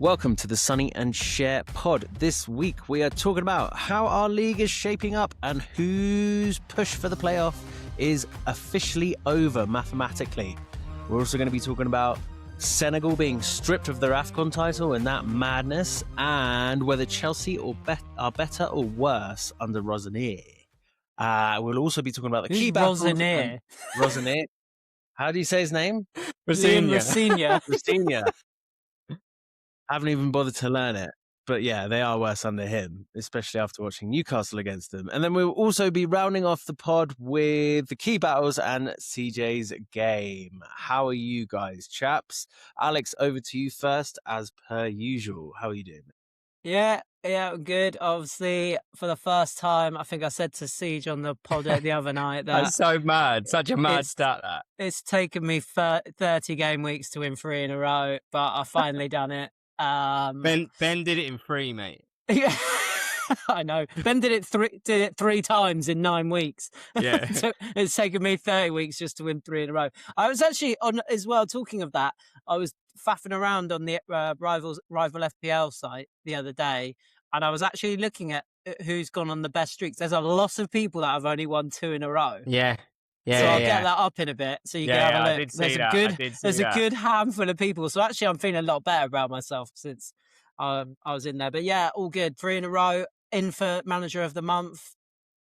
Welcome to the Sonny and Schar pod. This week we are talking about how our league is shaping up and whose push for the playoff is officially over mathematically. We're also going to be talking about Senegal being stripped of their AFCON title and that madness, and whether Chelsea are better or worse under Rosenior. We'll also be talking about the key battles. Rosenior? Rosenior. How do you say his name? Rosenior. Rosenior. I haven't even bothered to learn it. But yeah, they are worse under him, especially after watching Newcastle against them. And then we'll also be rounding off the pod with the key battles and CJ's game. How are you guys, chaps? Alex, over to you first, as per usual. How are you doing? Yeah, good. Obviously, for the first time, I think I said to Siege on the pod the other night that that's so mad. Such a mad stat, that. It's taken me 30 game weeks to win 3 in a row, but I've finally done it. Ben did it in 3, mate. Yeah, I know. Ben did it 3 times in 9 weeks. Yeah. So it's taken me 30 weeks just to win 3 in a row. I was actually on as well. Talking of that, I was faffing around on the rival FPL site the other day, and I was actually looking at who's gone on the best streaks. There's a lot of people that have only won 2 in a row. Yeah. So I'll get that up in a bit, so you can have a look. There's a good handful of people. So actually, I'm feeling a lot better about myself since I was in there. But yeah, all good. 3 in a row. In for manager of the month.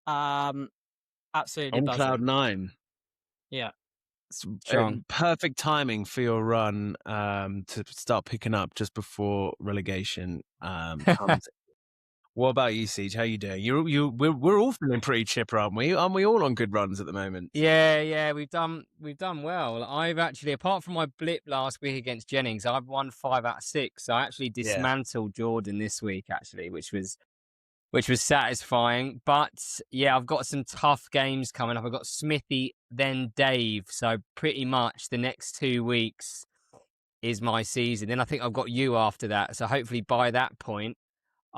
Absolutely on buzzing. cloud 9. Yeah, strong. Perfect timing for your run to start picking up just before relegation comes. What about you, Siege? How you doing? We're all feeling pretty chipper, aren't we? Aren't we all on good runs at the moment? Yeah, we've done well. I've actually, apart from my blip last week against Jennings, I've won 5 out of 6. So I actually dismantled Jordan this week, actually, which was satisfying. But yeah, I've got some tough games coming up. I've got Smithy, then Dave. So pretty much the next 2 weeks is my season. Then I think I've got you after that. So hopefully by that point,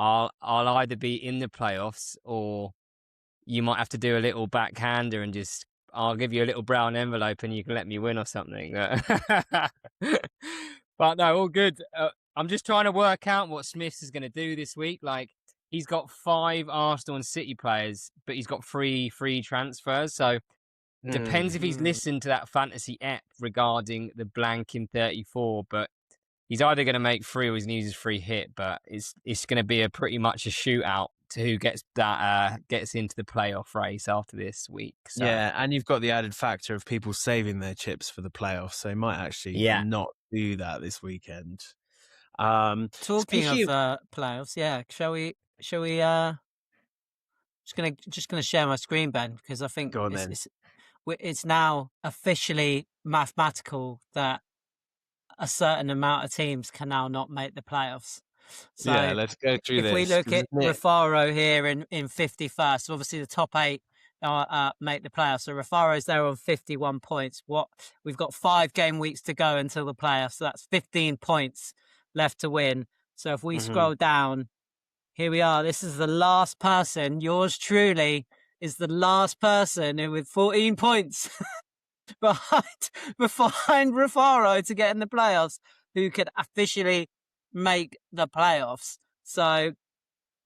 I'll either be in the playoffs, or you might have to do a little backhander and I'll give you a little brown envelope and you can let me win or something. But no, all good. I'm just trying to work out what Smiths is going to do this week. Like, he's got 5 Arsenal and City players, but he's got 3 free transfers. So depends if he's listened to that fantasy app regarding the blank in 34, but he's either going to make 3 or he's going to use his free hit, but it's going to be pretty much a shootout to who gets into the playoff race after this week. So. Yeah, and you've got the added factor of people saving their chips for the playoffs, so they might actually not do that this weekend. Talking of playoffs, yeah, shall we? Just gonna share my screen, Ben, because I think it's now officially mathematical that a certain amount of teams can now not make the playoffs. So yeah, let's go through this. If we look at Rafaro here in 51st, obviously the top 8 make the playoffs. So Rafaro's there on 51 points. We've got 5 game weeks to go until the playoffs. So that's 15 points left to win. So if we scroll down, here we are. This is the last person. Yours truly is the last person with 14 points. behind Rafaro to get in the playoffs, who could officially make the playoffs. So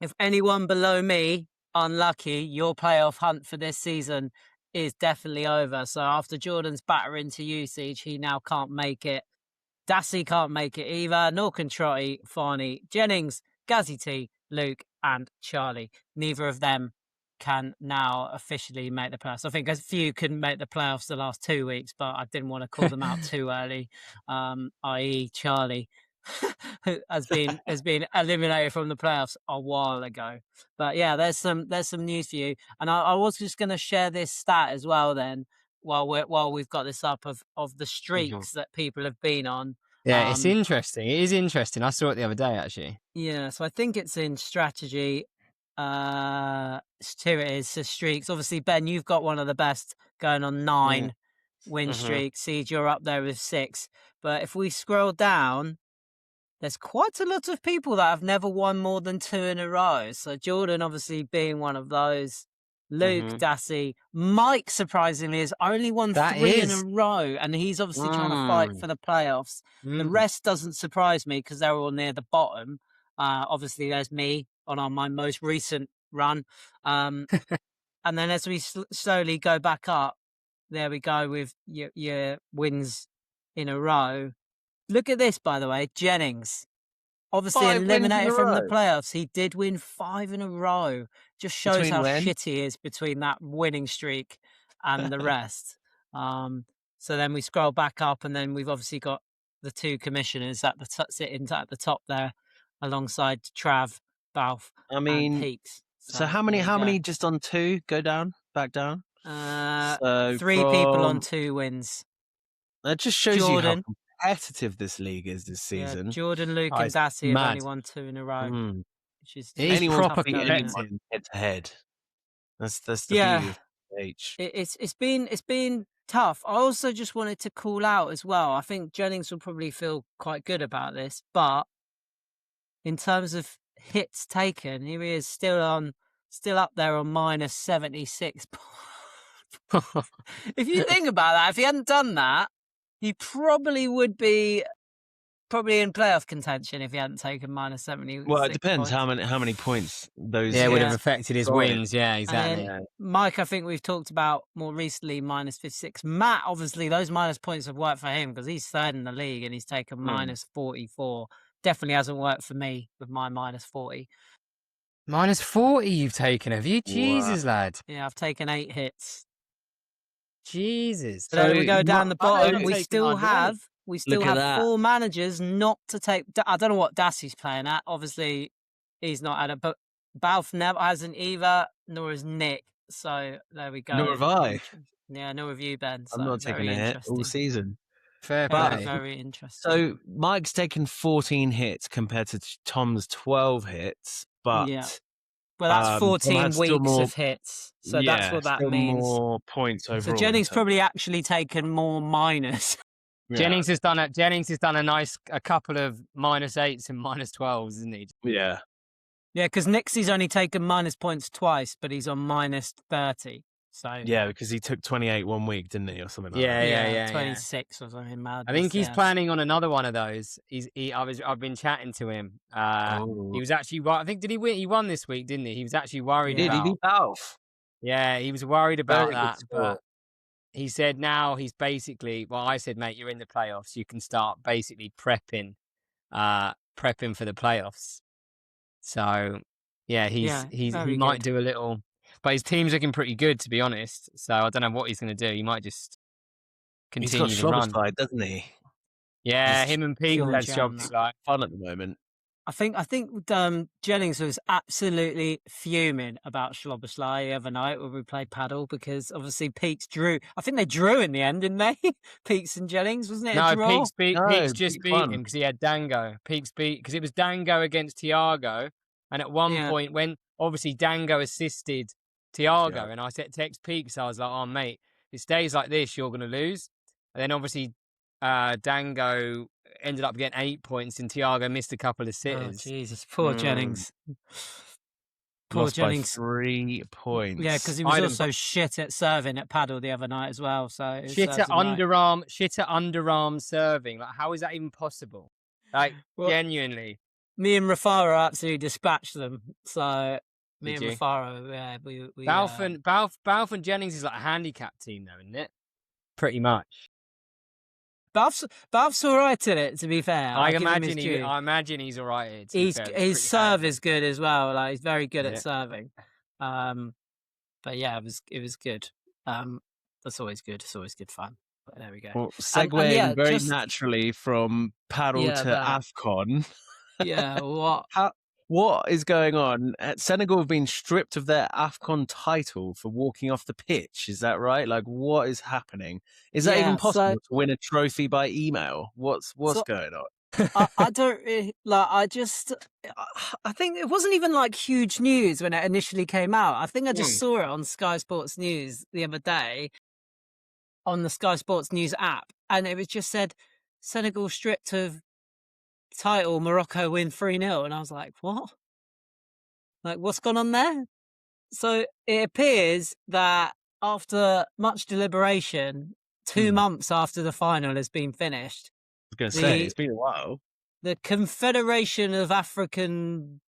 if anyone below me unlucky, your playoff hunt for this season is definitely over. So after Jordan's battering to usage, he now can't make it. Dassy can't make it either, nor can Trotty, Farney, Jennings, Gazzy T, Luke and Charlie. Neither of them can now officially make the playoffs. I think a few couldn't make the playoffs the last 2 weeks, but I didn't want to call them out too early, i.e. Charlie, who has been eliminated from the playoffs a while ago. But yeah, there's some news for you. And I was just going to share this stat as well then, while we've got this up of the streaks that people have been on. Yeah, it's interesting. It is interesting. I saw it the other day, actually. Yeah, so I think it's in strategy. Here it is, so streaks. Obviously, Ben, you've got one of the best, going on 9 win streaks. Siege, you're up there with 6. But if we scroll down, there's quite a lot of people that have never won more than 2 in a row. So Jordan obviously being one of those. Luke, Dassey. Mike, surprisingly, has only won 3 in a row, and he's obviously trying to fight for the playoffs. The rest doesn't surprise me because they're all near the bottom. Obviously, there's me on my most recent run. And then as we slowly go back up, there we go with your wins in a row. Look at this, by the way. Jennings, obviously eliminated from the playoffs. He did win 5 in a row. Just shows how shit he is between that winning streak and the rest. So then we scroll back up, and then we've obviously got the 2 commissioners at the sitting at the top there, alongside Trav, Balf, and Peaks. So how many just on 2 go down, back down? So 3 people on 2 wins. That just shows you how competitive this league is this season. Jordan, Luke, and Dassey have only won 2 in a row. Which is proper competitive head to head. That's the beauty of H. It's been tough. I also just wanted to call out as well. I think Jennings will probably feel quite good about this, but in terms of hits taken, here he is still up there on minus 76. If you think about that, if he hadn't done that, he probably would be in playoff contention if he hadn't taken minus 70. Well, it depends how many points those would have affected his wins. Yeah, exactly. Mike, I think we've talked about more recently minus 56. Matt, obviously, those minus points have worked for him because he's 3rd in the league and he's taken minus 44. Definitely hasn't worked for me with my minus 40. Minus 40 you've taken, have you? Jesus, lad. Yeah, I've taken 8 hits. Jesus. So then we go down the bottom. We still have 4 managers not to take. I don't know what Dassey's playing at. Obviously, he's not at it. But Balf never hasn't either, nor has Nick. So there we go. Nor have I. Yeah, nor have you, Ben. So I'm not taking a hit all season. Fair play. Very interesting. So Mike's taken 14 hits compared to Tom's 12 hits. But well, that's 14 weeks of hits. So that's what that means. More points overall. So Jennings probably actually taken more minus. Yeah. Jennings has done a couple of minus 8s and minus 12s, isn't he? Yeah. Yeah, because Nixie's only taken minus points twice, but he's on minus 30. So yeah, because he took 28 one week, didn't he, or something like that? Yeah, 26 or something mad. I think he's planning on another one of those. I've been chatting to him. He was actually, I think, did he win? He won this week, didn't he? He was actually worried. He beat Alf. Yeah, he was worried about that, but he said now he's basically. Well, I said, mate, you're in the playoffs. You can start basically prepping for the playoffs. So yeah, he might do a little. But his team's looking pretty good, to be honest. So I don't know what he's going to do. He might just continue the run. Side, doesn't he? Yeah, him and Pete has jobs like fun at the moment. I think Jennings was absolutely fuming about Schlobbersley the other night when we played paddle because obviously Peaks drew. I think they drew in the end, didn't they? Peaks and Jennings, wasn't it? No, Peaks just beat him because he had Dango. Peaks beat because it was Dango against Tiago, and at one point when obviously Dango assisted Tiago, and I said text Peaks, I was like, "Oh mate, if it stays like this, you're going to lose." And then obviously Dango ended up getting 8 points, and Tiago missed a couple of sitters. Oh Jesus, poor Jennings. Poor Jennings. By 3 points. Yeah, because he was also shit at serving at paddle the other night as well. So shit at underarm serving. Like, how is that even possible? Like, genuinely. Me and Rafaro absolutely dispatched them. So me and Rafaro, we Balf and Jennings is like a handicap team, though, isn't it? Pretty much. Balf's all right at it, to be fair. I imagine he's all right at it. His serve is good as well. Like, he's very good at serving. But yeah, it was good. That's always good. It's always good fun. But there we go. Well, segueing very naturally from paddle to AFCON. Yeah, what is going on? Senegal have been stripped of their AFCON title for walking off the pitch. Is that right? Like, what is happening? Is that even possible to win a trophy by email? What's going on? I don't really, like. I think it wasn't even like huge news when it initially came out. I think I just saw it on Sky Sports News the other day on the Sky Sports News app, and it was just said Senegal stripped of title, Morocco win 3-0, and I was like, what? Like, what's gone on there? So it appears that after much deliberation, 2 months after the final has been finished, I was going to say, it's been a while. the Confederation of African,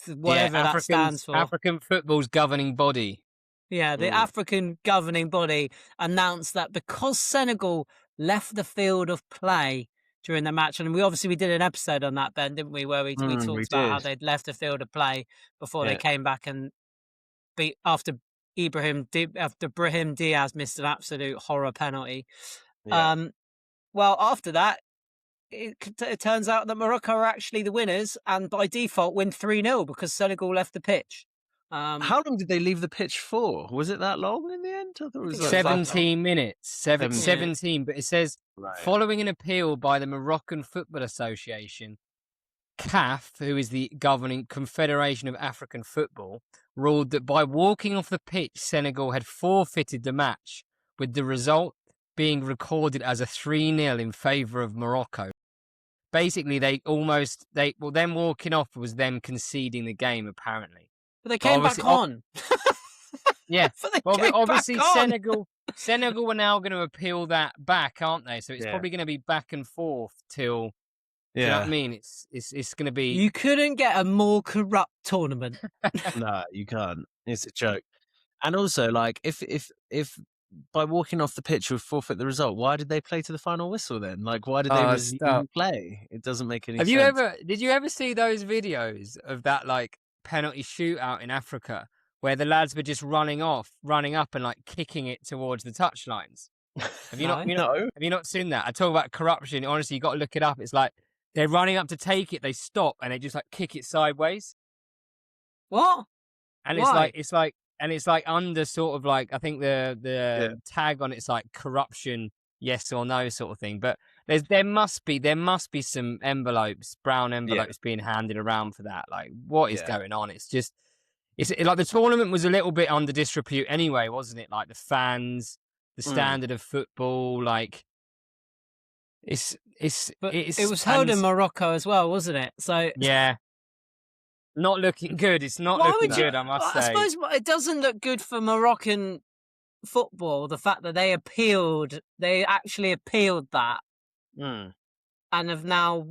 whatever that stands for. African football's governing body. Yeah, the African governing body announced that because Senegal left the field of play during the match, and we did an episode on that, Ben, didn't we? Where we talked about how they'd left the field of play before they came back and beat after Brahim Diaz missed an absolute horror penalty. Yeah. Well, after that, it turns out that Morocco are actually the winners, and by default win 3-0 because Senegal left the pitch. How long did they leave the pitch for? Was it that long in the end? I thought it was like 17 minutes. 17, but it says, following an appeal by the Moroccan Football Association, CAF, who is the governing Confederation of African Football, ruled that by walking off the pitch, Senegal had forfeited the match, with the result being recorded as a 3-0 in favour of Morocco. Basically, them walking off was them conceding the game, apparently. But they came back on. Yeah. But obviously Senegal were now going to appeal that back, aren't they? So it's probably going to be back and forth till. Do you know what I mean? It's going to be. You couldn't get a more corrupt tournament. No, you can't. It's a joke. And also, like, if by walking off the pitch would forfeit the result, why did they play to the final whistle then? Like, why did they resume play? It doesn't make any sense. Did you ever see those videos of that, like, penalty shootout in Africa where the lads were just running up and like kicking it towards the touchlines? Have you not seen that? I talk about corruption. Honestly, you got to look it up. It's like they're running up to take it, they stop and they just like kick it sideways. What? And Why? it's like under sort of like, I think the tag on it's like corruption, yes or no sort of thing. But there must be some brown envelopes being handed around for that. Like, what is going on? It's like the tournament was a little bit under disrepute anyway, wasn't it? Like the fans, the standard of football, like it was held in Morocco as well, wasn't it? So yeah, not looking good. It's not looking good, I must say. I suppose it doesn't look good for Moroccan football, the fact that they actually appealed that. And have now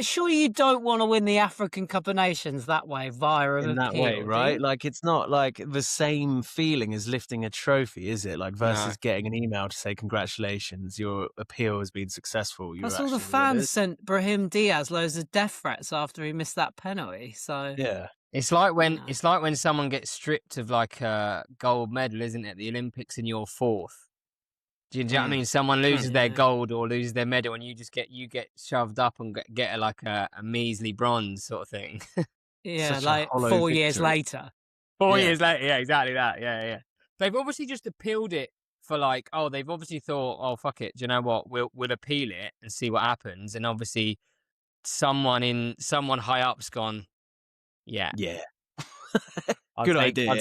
surely you don't want to win the African Cup of Nations that way via an that appeal, way, right? Like, it's not like the same feeling as lifting a trophy, is it? Like, versus getting an email to say congratulations, your appeal has been successful. That's all the fans sent Brahim Diaz loads of death threats after he missed that penalty. So yeah, it's like when someone gets stripped of like a gold medal, isn't it? At the Olympics and you're fourth. Do you know what I mean? Someone loses their gold or loses their medal, and you get shoved up and get a measly bronze sort of thing. Yeah, like 4 years later. 4 years later, yeah, exactly that. Yeah. They've obviously just appealed it for like, they've obviously thought, fuck it, do you know what? We'll appeal it and see what happens. And obviously, someone high up's gone, yeah. Good idea. I'll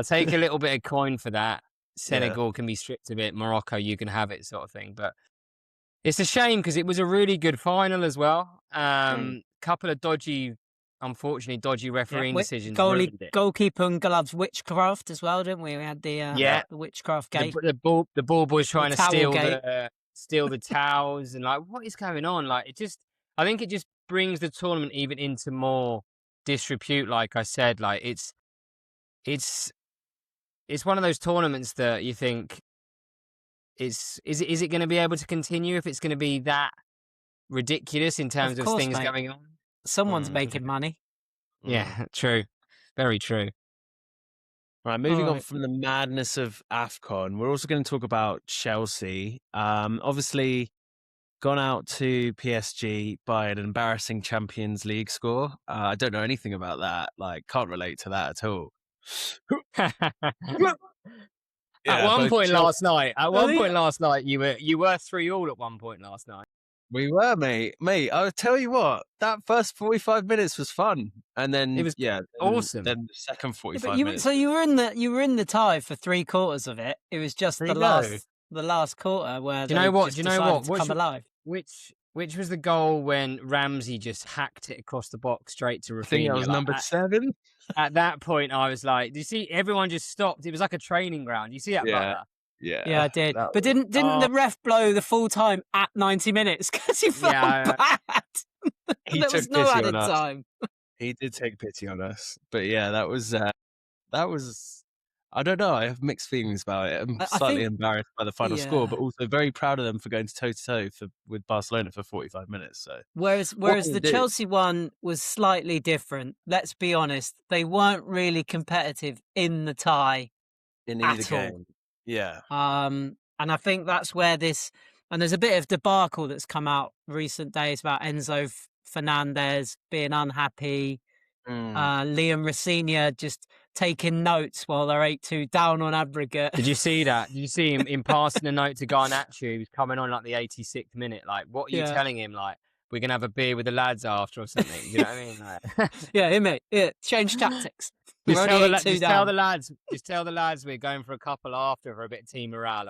take a little bit of coin for that. Senegal can be stripped of it. Morocco, you can have it, sort of thing. But it's a shame because it was a really good final as well. Couple of unfortunately dodgy refereeing decisions. Goalkeeper and gloves witchcraft as well, didn't we? We had the witchcraft gate. The ball boys trying to steal the towels and like, what is going on? Like, I think it just brings the tournament even into more disrepute. Like I said, like it's one of those tournaments that you think is it going to be able to continue if it's going to be that ridiculous in terms of things going on? Someone's making money. Yeah, true. Very true. Right, moving on from the madness of AFCON, we're also going to talk about Chelsea. Obviously, gone out to PSG by an embarrassing Champions League score. I don't know anything about that. Like, can't relate to that at all. At one point last night, you were 3-3 at one point last night. We were, mate. I'll tell you what, that first 45 minutes was fun, and then it was awesome. Then the second 45 minutes. So you were in the tie for 3/4 of it. It was just the last quarter where do you know what? come alive. Which Which was the goal when Ramsey just hacked it across the box straight to Rafinha? I think that was number 7. At that point, I was like, "Do you see?" Everyone just stopped. It was like a training ground. You see that, Butler? Yeah, I did. that But didn't the ref blow the full time at 90 minutes because he felt bad? He There took was no pity added on us. time. He did take pity on us. But yeah, that was I don't know. I have mixed feelings about it. I'm I slightly think- embarrassed by the final score, Yeah. but also very proud of them for going toe-to-toe with Barcelona for 45 minutes. So Whereas can the you do? Chelsea one was slightly different. Let's be honest. They weren't really competitive in the tie. In at either all. game. Yeah. And I think that's where and there's a bit of debacle that's come out recent days about Enzo Fernandez being unhappy. Liam Rosenior just taking notes while they're 8-2 down on aggregate. Did you see that? Did you see him passing a note to Garnacho? He was coming on like the 86th minute. Like, what are you telling him? Like, we're gonna have a beer with the lads after or something. You know what I mean? Like, yeah, mate. Yeah, change tactics. just tell the lads we're going for a couple after for a bit of team morale.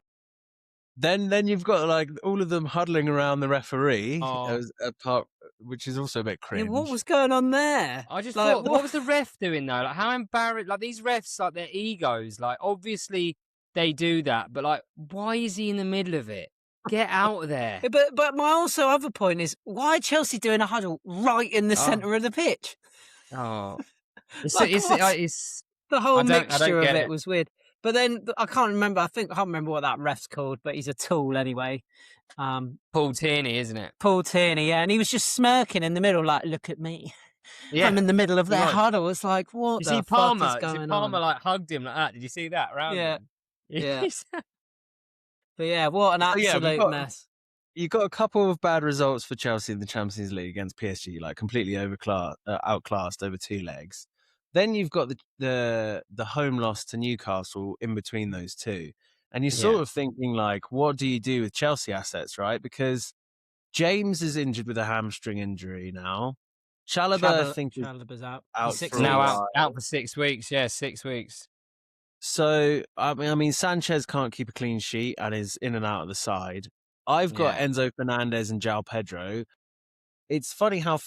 Then you've got like all of them huddling around the referee Oh. as a part, which is also a bit cringe. Yeah, what was going on there? I just Like, thought, what was the ref doing though? Like, how embarrassed! Like, these refs, like, their egos. Like, obviously they do that, but like, why is he in the middle of it? Get out of there. But my also other point is, why are Chelsea doing a huddle right in the centre of the pitch? Oh, it's the whole mixture of get it it. was weird. But then I can't remember. I can't remember what that ref's called, but he's a tool anyway. Paul Tierney, isn't it? Paul Tierney, yeah, and he was just smirking in the middle, like, "Look at me." Yeah, I'm in the middle of their Right. huddle. It's like, what You the see fuck Palmer? is going Palmer on? like hugged him like that. Did you see that? Around Yeah. him? Yeah. But yeah, what an So, yeah, we've absolute got- mess. You got a couple of bad results for Chelsea in the Champions League against PSG, like completely outclassed over 2 legs. Then you've got the home loss to Newcastle in between those two, and you're sort of thinking like, what do you do with Chelsea assets, right? Because James is injured with a hamstring injury now. Chalobah, I think, is Chalobah's out. out He's 6 for a now weeks. out for 6 weeks. Yeah, 6 weeks. So I mean, Sanchez can't keep a clean sheet and is in and out of the side. I've got Enzo Fernandez and João Pedro. It's funny how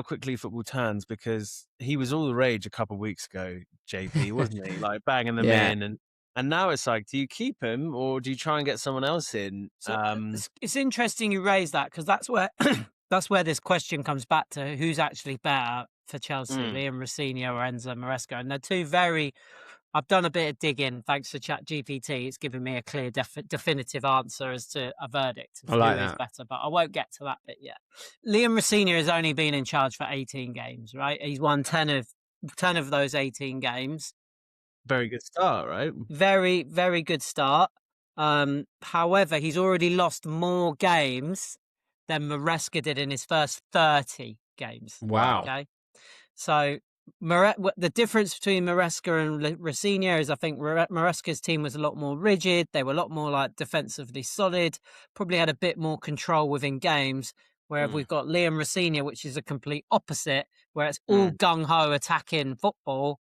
quickly football turns, because he was all the rage a couple of weeks ago, JP, wasn't he? Like banging them in, and now it's like, do you keep him or do you try and get someone else in? So it's interesting you raise that, because that's where that's where this question comes back to: who's actually better for Chelsea, Liam Rosenior or Enzo Maresca? And they're two very. I've done a bit of digging thanks to ChatGPT. It's given me a clear, definitive answer as to a verdict of who is better, but I won't get to that bit yet. Liam Rosenior has only been in charge for 18 games, right? He's won 10 of those 18 games. Very good start, right? Very, very good start. However, he's already lost more games than Maresca did in his first 30 games. Wow. Okay. So the difference between Maresca and Rosenior is, I think Maresca's team was a lot more rigid. They were a lot more like defensively solid, probably had a bit more control within games. Where we've got Liam Rosenior, which is a complete opposite, where it's all gung-ho attacking football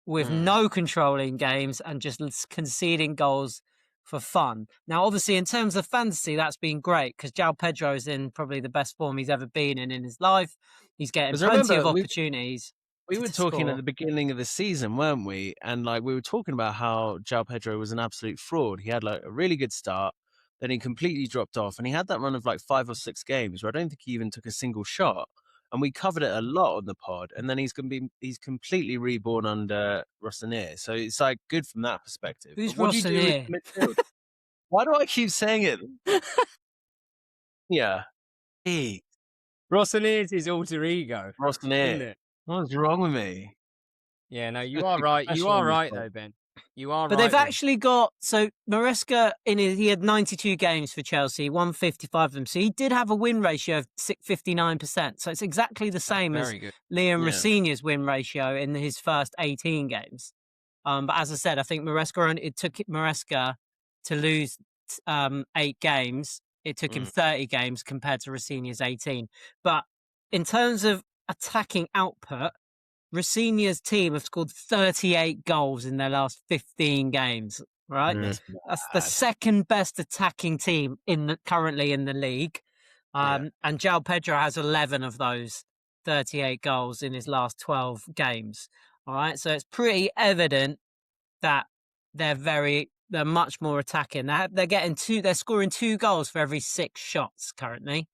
with no control in games and just conceding goals for fun. Now, obviously, in terms of fantasy, that's been great, because João Pedro is in probably the best form he's ever been in his life. He's getting plenty of opportunities. We were talking at the beginning of the season, weren't we? And like, we were talking about how João Pedro was an absolute fraud. He had like a really good start, then he completely dropped off, and he had that run of like 5 or 6 games where I don't think he even took a single shot. And we covered it a lot on the pod. And then he's completely reborn under Rosenior. So it's like good from that perspective. Who's What do you do Rosenior? with midfield? Why do I keep saying it? Yeah. Hey, Rosenior is his alter ego. Isn't Rosenior. it? What's wrong with me? Yeah, no, you Just are be right. You professional are on this right, pod. though, Ben. You are right. But they've there. actually got, so Maresca, he had 92 games for Chelsea, won 55 of them. So he did have a win ratio of 59%. So it's exactly the same as Very good. Liam Rosenior's win ratio in his first 18 games. But as I said, I think it took Maresca to lose 8 games. It took him 30 games compared to Rosenior's 18. But in terms of attacking output, Rosenior's team have scored 38 goals in their last 15 games, right? That's the second best attacking team currently in the league. And João Pedro has 11 of those 38 goals in his last 12 games. All right, so it's pretty evident that they're much more attacking. They're scoring 2 goals for every 6 shots currently.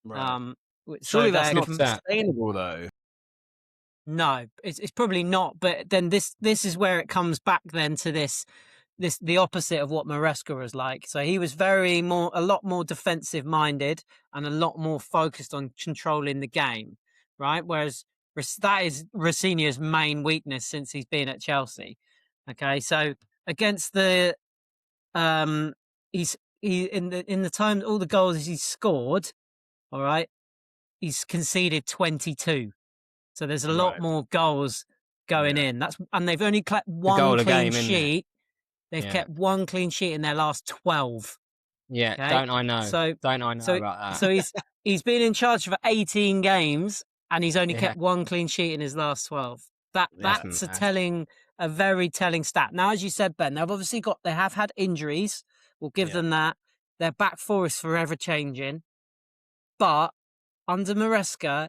Right. So Surely that's not that. sustainable, though. No, it's probably not. But then this is where it comes back then to the opposite of what Maresca was like. So he was a lot more defensive minded and a lot more focused on controlling the game, right? Whereas that is Rosenior's main weakness since he's been at Chelsea. Okay, so against the in the time all the goals he's scored, all right, he's conceded 22. So there's a lot more goals going in. And they've only kept one clean sheet. They've kept one clean sheet in their last 12. Yeah, okay? don't I know? So don't I know about that? So he's been in charge for 18 games and he's only kept one clean sheet in his last 12. That's a very telling stat. Now, as you said, Ben, they have had injuries. We'll give them that. Their back four is forever changing. But under Maresca,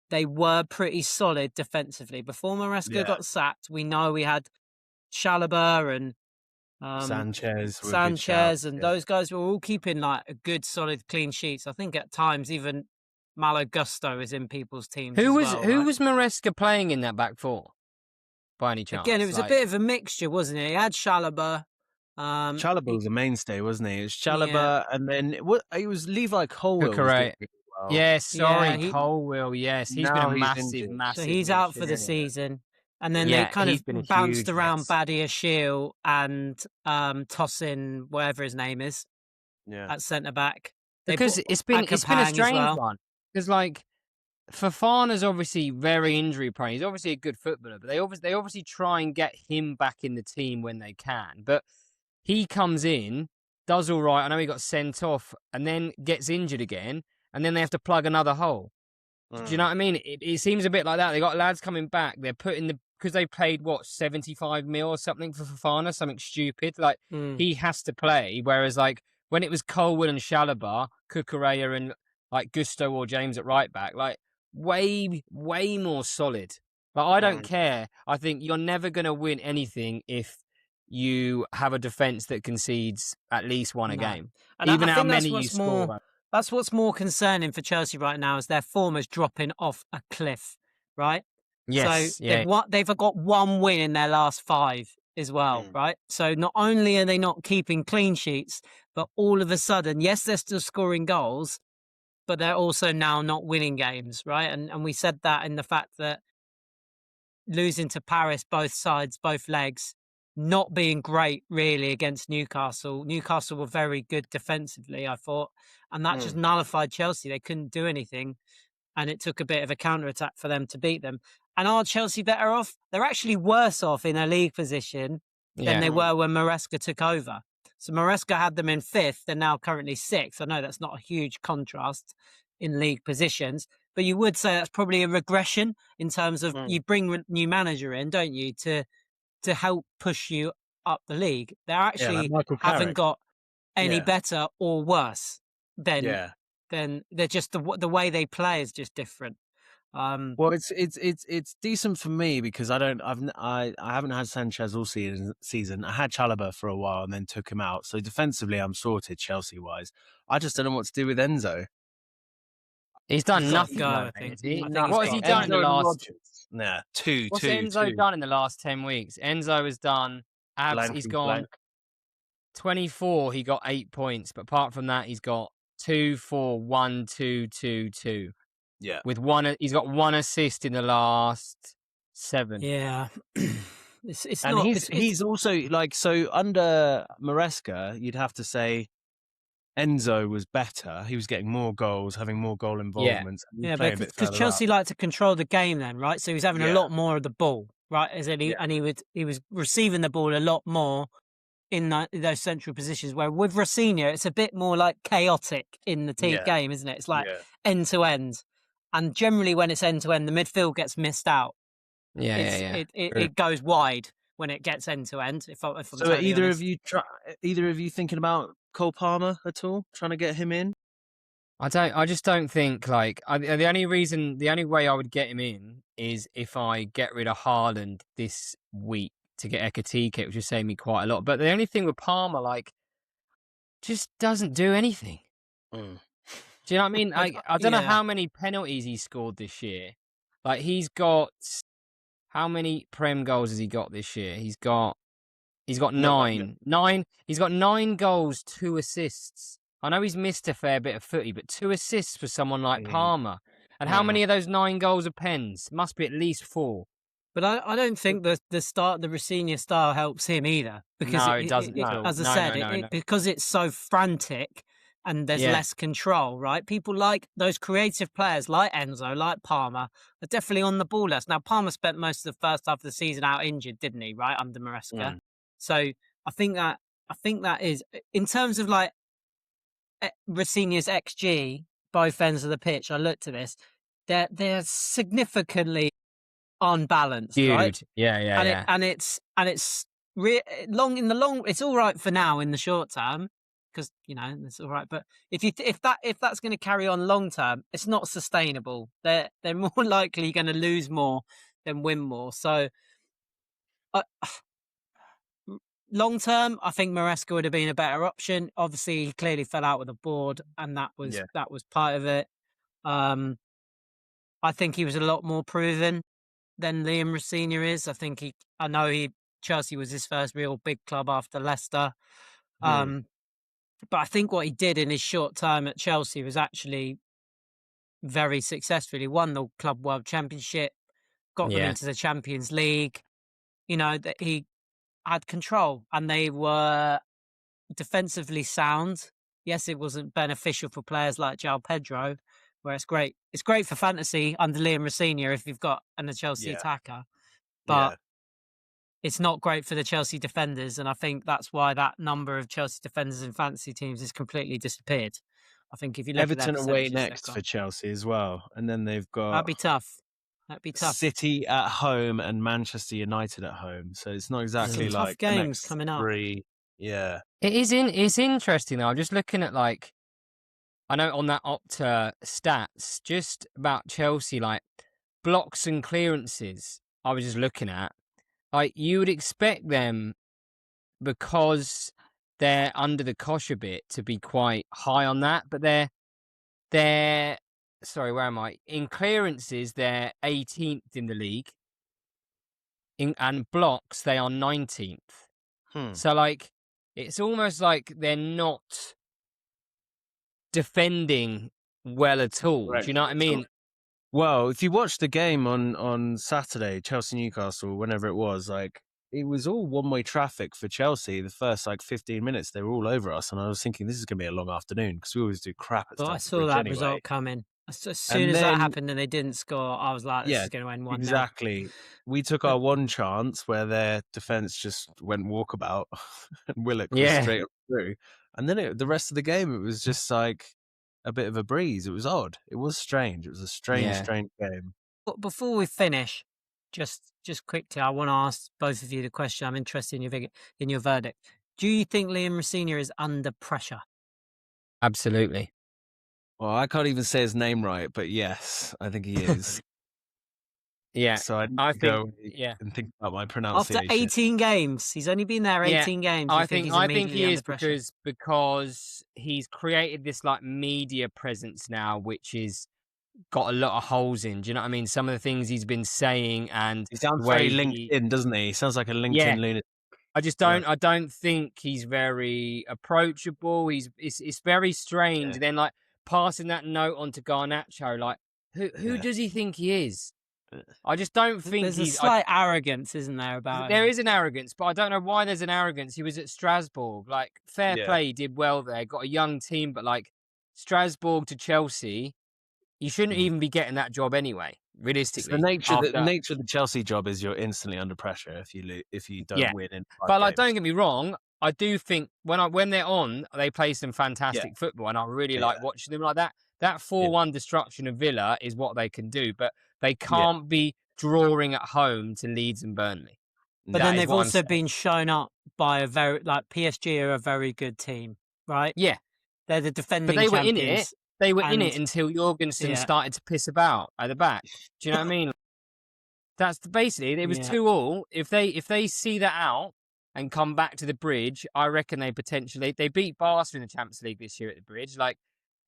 they were pretty solid defensively. Before Maresca got sacked, we know we had Chalobah and Sanchez and those guys were all keeping like a good solid clean sheets. I think at times even Malo Gusto is in people's teams. Who was Maresca playing in that back four? By any chance? Again, it was a bit of a mixture, wasn't it? He had Chalobah. Chalobah was a mainstay, wasn't he? It was Chalobah, and then it was Levi Colwill. Colwill. Yes, he's been a massive. So he's out for the season. And then they kind of bounced around Badia Shiel and tossing whatever his name is at centre back. Because it's been a strange one. Because like Fofana's obviously very injury prone. He's obviously a good footballer, but they obviously try and get him back in the team when they can. But he comes in, does all right. I know he got sent off, and then gets injured again, and then they have to plug another hole. Do you know what I mean? It seems a bit like that. They got lads coming back. They're putting because they paid 75 mil or something for Fofana, something stupid. Like he has to play. Whereas like when it was Colwill and Chalobah, Cucurella and like Gusto or James at right back, like way more solid. But I don't care. I think you're never going to win anything if you have a defense that concedes at least one a game, and even how many you score. That's what's more concerning for Chelsea right now is their form is dropping off a cliff, right? Yes. So they've got 1 win in their last 5 as well, right? So not only are they not keeping clean sheets, but all of a sudden, yes, they're still scoring goals, but they're also now not winning games, right? And we said that in the fact that losing to Paris, both sides, both legs, not being great really against Newcastle. Newcastle were very good defensively, I thought, and that just nullified Chelsea. They couldn't do anything, and it took a bit of a counter-attack for them to beat them. And are Chelsea better off? They're actually worse off in a league position than they were when Maresca took over. So Maresca had them in 5th. They're now currently 6th. I know that's not a huge contrast in league positions, but you would say that's probably a regression in terms of you bring a new manager in, don't you, to help push you up the league. They actually haven't got any better or worse than they're just the way they play is just different. Well, it's decent for me because I haven't had Sanchez all season. I had Chalobah for a while and then took him out. So defensively, I'm sorted Chelsea wise. I just don't know what to do with Enzo. He's done nothing. I think. What has he done in the last? Nah, What's Enzo done in the last 10 weeks? Enzo has done. He's gone 24. He got 8 points, but apart from that, he's got 2, 4, 1, 2, 2, 2. Yeah, with one, he's got 1 assist in the last 7. Yeah, he's also like so under Maresca. You'd have to say Enzo was better. He was getting more goals, having more goal involvement. Yeah, because Chelsea like to control the game then, right? So he was having a lot more of the ball, right? And he was receiving the ball a lot more in those central positions. Where with Rosenior, it's a bit more like chaotic in the game, isn't it? It's like end to end. And generally, when it's end to end, the midfield gets missed out. It goes wide when it gets end to end. So, are either of you thinking about Cole Palmer at all? Trying to get him in? I just don't think the only way I would get him in is if I get rid of Haaland this week to get Ekatike, which would save me quite a lot. But the only thing with Palmer, just doesn't do anything. Mm. Do you know what I mean? I don't know how many penalties he scored this year. He's got how many Prem goals has he got this year? He's got 9. He's got 9 goals, 2 assists. I know he's missed a fair bit of footy, but 2 assists for someone like Palmer. And how many of those 9 goals are pens? Must be at least 4. But I don't think the Rosenior style helps him either. Because it doesn't. As I said, because it's so frantic and there's less control, right? People like those creative players like Enzo, like Palmer, are definitely on the ball less. Now, Palmer spent most of the first half of the season out injured, didn't he, right, under Maresca? So I think that is, in terms of Rosenior's XG, both ends of the pitch, I looked at this, they're significantly unbalanced, right? Yeah. And it's long in the long. It's all right for now in the short term because it's all right. But if that's going to carry on long term, it's not sustainable. They're more likely going to lose more than win more. So long term, I think Maresca would have been a better option. Obviously, he clearly fell out with the board, and that was part of it. I think he was a lot more proven than Liam Rosenior is. I know Chelsea was his first real big club after Leicester. But I think what he did in his short time at Chelsea was actually very successful. He won the Club World Championship, got them into the Champions League. That he had control and they were defensively sound. Yes, it wasn't beneficial for players like João Pedro, where it's great. It's great for fantasy under Liam Rosenior if you've got a Chelsea attacker, but it's not great for the Chelsea defenders. And I think that's why that number of Chelsea defenders in fantasy teams has completely disappeared. I think if you look Everton at away next for Chelsea as well, and then they've got that'd be tough. City at home and Manchester United at home, so it's not exactly tough games coming up. Yeah, it's interesting though. I'm just looking at I know on that Opta stats just about Chelsea, blocks and clearances. I was just looking at you would expect them because they're under the cosh a bit to be quite high on that, but they're sorry, where am I? In clearances, they're 18th in the league. And blocks, they are 19th. So, it's almost like they're not defending well at all. Do you know what I mean? Well, if you watch the game on Saturday, Chelsea-Newcastle, whenever it was, it was all one-way traffic for Chelsea. The first 15 minutes, they were all over us, and I was thinking this is going to be a long afternoon because we always do crap at Stamford I saw Bridge that anyway. result coming. As soon as that happened and they didn't score, I was like, this is going to end 1-0. Exactly. We took our one chance where their defence just went walkabout and Willock was straight up through. And then the rest of the game, it was just a bit of a breeze. It was odd. It was strange. It was a strange game. But before we finish, just quickly, I want to ask both of you the question. I'm interested in your verdict. Do you think Liam Rosenior is under pressure? Absolutely. Well, I can't even say his name right, but yes, I think he is. So I think and think about my pronunciation. After 18 games, he's only been there 18 games. I think he is because he's created this media presence now, which is got a lot of holes in. Do you know what I mean? Some of the things he's been saying, and he sounds very LinkedIn, doesn't he? He sounds like a LinkedIn lunatic. I just don't. I don't think he's very approachable. It's very strange. Then passing that note on to Garnacho, who does he think he is? I just don't think there's a slight arrogance, isn't there? About there is an arrogance, but I don't know why there's an arrogance. He was at Strasbourg, fair play, he did well there. Got a young team, but Strasbourg to Chelsea, you shouldn't even be getting that job anyway. Realistically, the nature of the Chelsea job is you're instantly under pressure if you don't win. But don't get me wrong, I do think when they're on, they play some fantastic football, and I really like watching them like that. That 4-1 destruction of Villa is what they can do, but they can't be drawing at home to Leeds and Burnley. But then they've also been shown up by a very PSG are a very good team, right? Yeah, they're the defending. But they champions. were in it. they were in it And- until Jorgensen Yeah. started to piss about at the back. Do you know what I mean? That's basically, it was Yeah. 2-2. If they see that out and come back to the bridge, I reckon they beat Barca in the Champions League this year at the bridge. Like,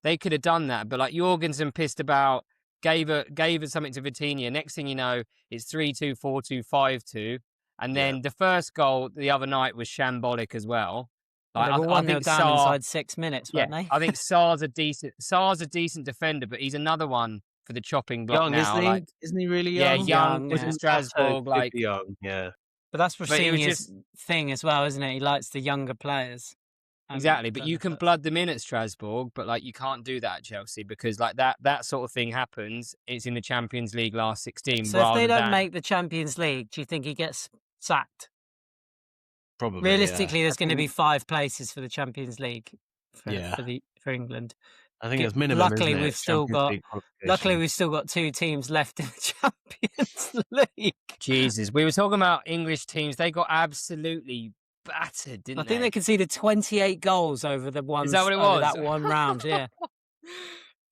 they could have done that, but like Jorgensen pissed about, gave it something to Vitinha. Next thing you know, it's 3-2, 4-2, 5-2. And then the first goal the other night was shambolic as well. They were 1-0 down inside 6 minutes, weren't they? I think Sar's a decent defender, but he's another one for the chopping block Young, now. isn't he? Like, Isn't he really yeah, young? young was Yeah. at Strasbourg. Like, young, yeah. But that's But it was Rosenior's thing as well, isn't it? He likes the younger players. exactly. But you can blood them in at Strasbourg, but like you can't do that at Chelsea because like that sort of thing happens. It's in the Champions League last 16. So if they don't make the Champions League, do you think he gets sacked? Probably. Realistically, there's going to be 5 places for the Champions League for England. I think it's minimum. Luckily, isn't it? we've still got. Luckily, we've still got 2 teams left in the Champions League. Jesus, we were talking about English teams. They got absolutely battered, didn't they? I think they conceded 28 goals over the one. Is that what it was? That one round, yeah.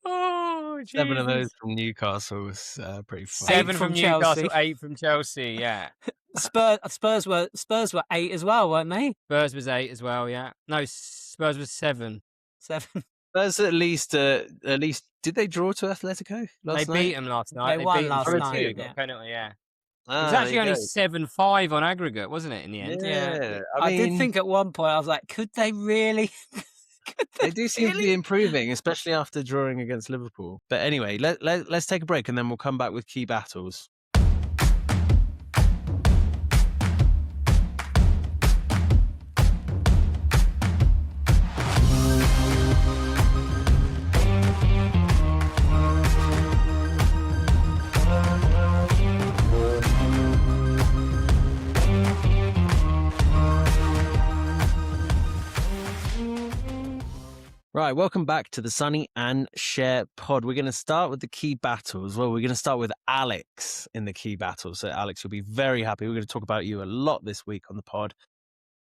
Oh, Jesus. 7 of those from Newcastle was pretty fun. 7 from Newcastle, Chelsea. 8 from Chelsea. Yeah. Spurs were 8 as well, weren't they? Spurs was 8 as well. Yeah. No, Spurs was 7. 7. Spurs at least did they draw to Atletico last They night? beat them last night. They won beat them last 3-2, night, got yeah. a penalty. Yeah. Ah, It was actually only 7-5 on aggregate, wasn't it? In the end. Yeah, I did think at one point I was like, could they really? They do seem to be improving, especially after drawing against Liverpool. But anyway, let's take a break and then we'll come back with key battles. Right, welcome back to the Sonny and Schar pod. We're going to start with the key battles. Well, we're going to start with Alex in the key battles. So, Alex, you'll be very happy. We're going to talk about you a lot this week on the pod.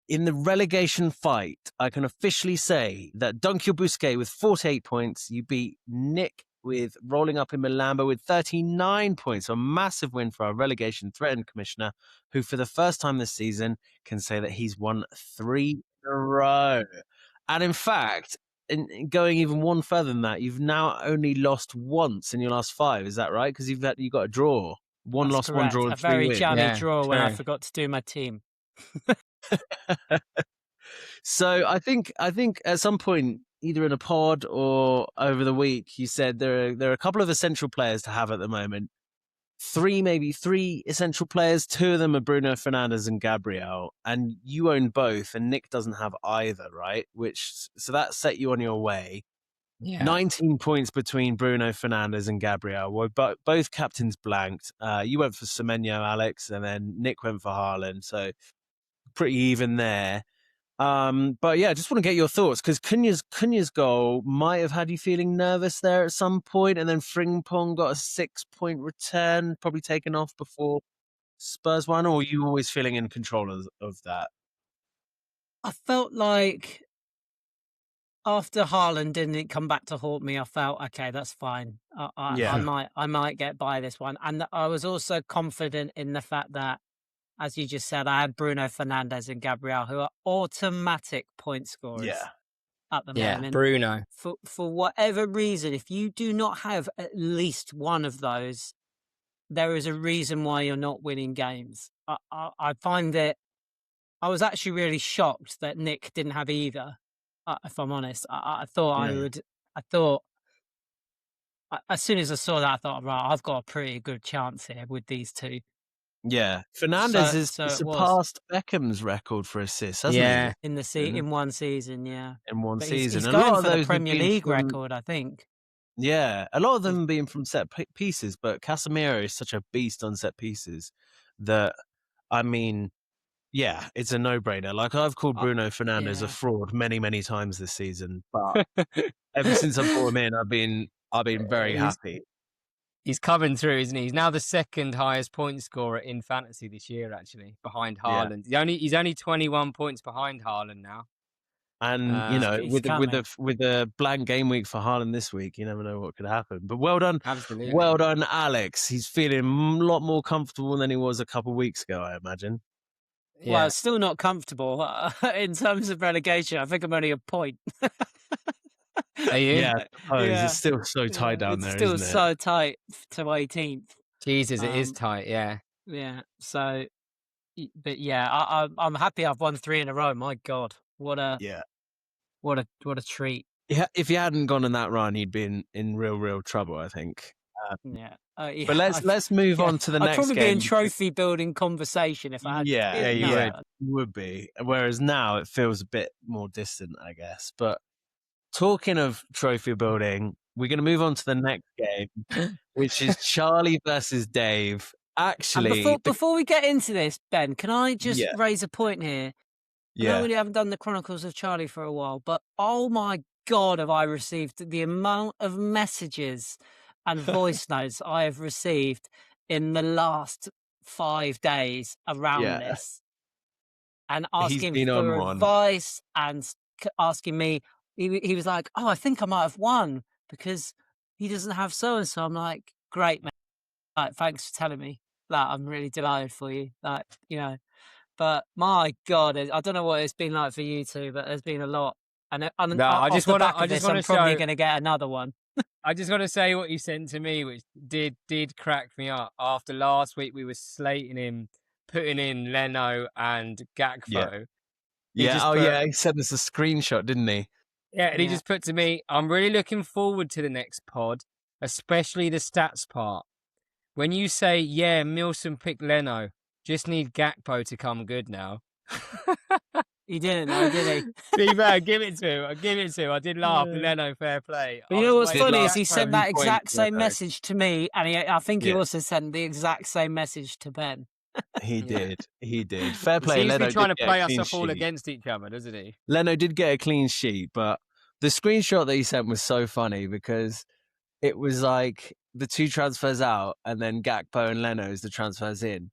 In the relegation fight, I can officially say that Dunkel Busquet with 48 points. You beat Nick with rolling up in Malamba with 39 points. So a massive win for our relegation threatened commissioner, who for the first time this season can say that he's won 3 in a row. And in fact, going even one further than that, you've now only lost once in your last 5. Is that right? Because you got a draw. One loss, one draw, and a 3 very wins. jammy Yeah, draw when I true. forgot to do my team. So I think at some point, either in a pod or over the week, you said there are a couple of essential players to have at the moment. 3 essential players. 2 of them are Bruno Fernandes and Gabriel, and you own both, and Nick doesn't have either, right? So that set you on your way. Yeah. 19 points between Bruno Fernandes and Gabriel. Well, both captains blanked. You went for Semenyo, Alex, and then Nick went for Haaland. So pretty even there. But yeah, I just want to get your thoughts because Cunha's goal might have had you feeling nervous there at some point, and then Frimpong got a 6-point return, probably taken off before Spurs won. Or were you always feeling in control of that? I felt like after Haaland didn't come back to haunt me, I felt okay, that's fine. I might get by this one, and I was also confident in the fact that, as you just said, I had Bruno Fernandes and Gabriel, who are automatic point scorers at the moment. Bruno. For whatever reason, if you do not have at least one of those, there is a reason why you're not winning games. I find that I was actually really shocked that Nick didn't have either, if I'm honest. I thought as soon as I saw that, I thought, right, I've got a pretty good chance here with these 2. Yeah, Fernandes has so surpassed Beckham's record for assists, hasn't he? In one season, yeah. In one But season. he's A going lot for of the those have Premier been League from- record, I think. Yeah, a lot of them being from set pieces, but Casemiro is such a beast on set pieces that, I mean, yeah, it's a no-brainer. Like, I've called Bruno Fernandes a fraud many, many times this season, but ever since I brought him in, I've been very happy. He's coming through, isn't he? He's now the second highest point scorer in fantasy this year, actually, behind Haaland. He's only 21 points behind Haaland now. And He's with a blank game week for Haaland this week, you never know what could happen. But well done, absolutely. well done, Alex. He's feeling a lot more comfortable than he was a couple of weeks ago, I imagine. Yeah. Well, still not comfortable in terms of relegation. I think I'm only a point. Are you? Yeah, I suppose it's still so tight down there, still isn't it? so tight to 18th. Jesus, it is tight. Yeah. Yeah. So, but yeah, I'm happy I've won 3 in a row. My God, what a treat. Yeah, if he hadn't gone on that run, he'd been in real trouble, I think. Yeah. But let's move on to the I'd next probably game. be in trophy building conversation if I had. Yeah, you would be. Whereas now it feels a bit more distant, I guess. But talking of trophy building, we're going to move on to the next game, which is Charlie versus Dave. Actually, and before we get into this, Ben, can I just raise a point here? I know we haven't done the Chronicles of Charlie for a while, but oh my God, have I received the amount of messages and voice notes I have received in the last 5 days around this, and asking for advice and asking me. He was like, "Oh, I think I might have won because he doesn't have so and so." I'm like, "Great, man! Like, thanks for telling me. Like, I'm really delighted for you. Like, But my God, I don't know what it's been like for you two, but there's been a lot. And No, I'm probably going to get another one. I just want to say what you sent to me, which did crack me up. After last week, we were slating him, putting in Leno and Gakpo. He sent us a screenshot, didn't he? Yeah, and he just put to me, "I'm really looking forward to the next pod, especially the stats part. When you say, yeah, Milson picked Leno, just need Gakpo to come good now." He didn't, though, did he? Be fair, give it to him. I did laugh. Leno, fair play. But you know what's funny is he sent that exact same message to me, and I think he also sent the exact same message to Ben. He did. Fair play. He's Leno been trying to play us off all against each other, doesn't he? Leno did get a clean sheet, but the screenshot that he sent was so funny because it was like the 2 transfers out and then Gakpo and Leno as the transfers in.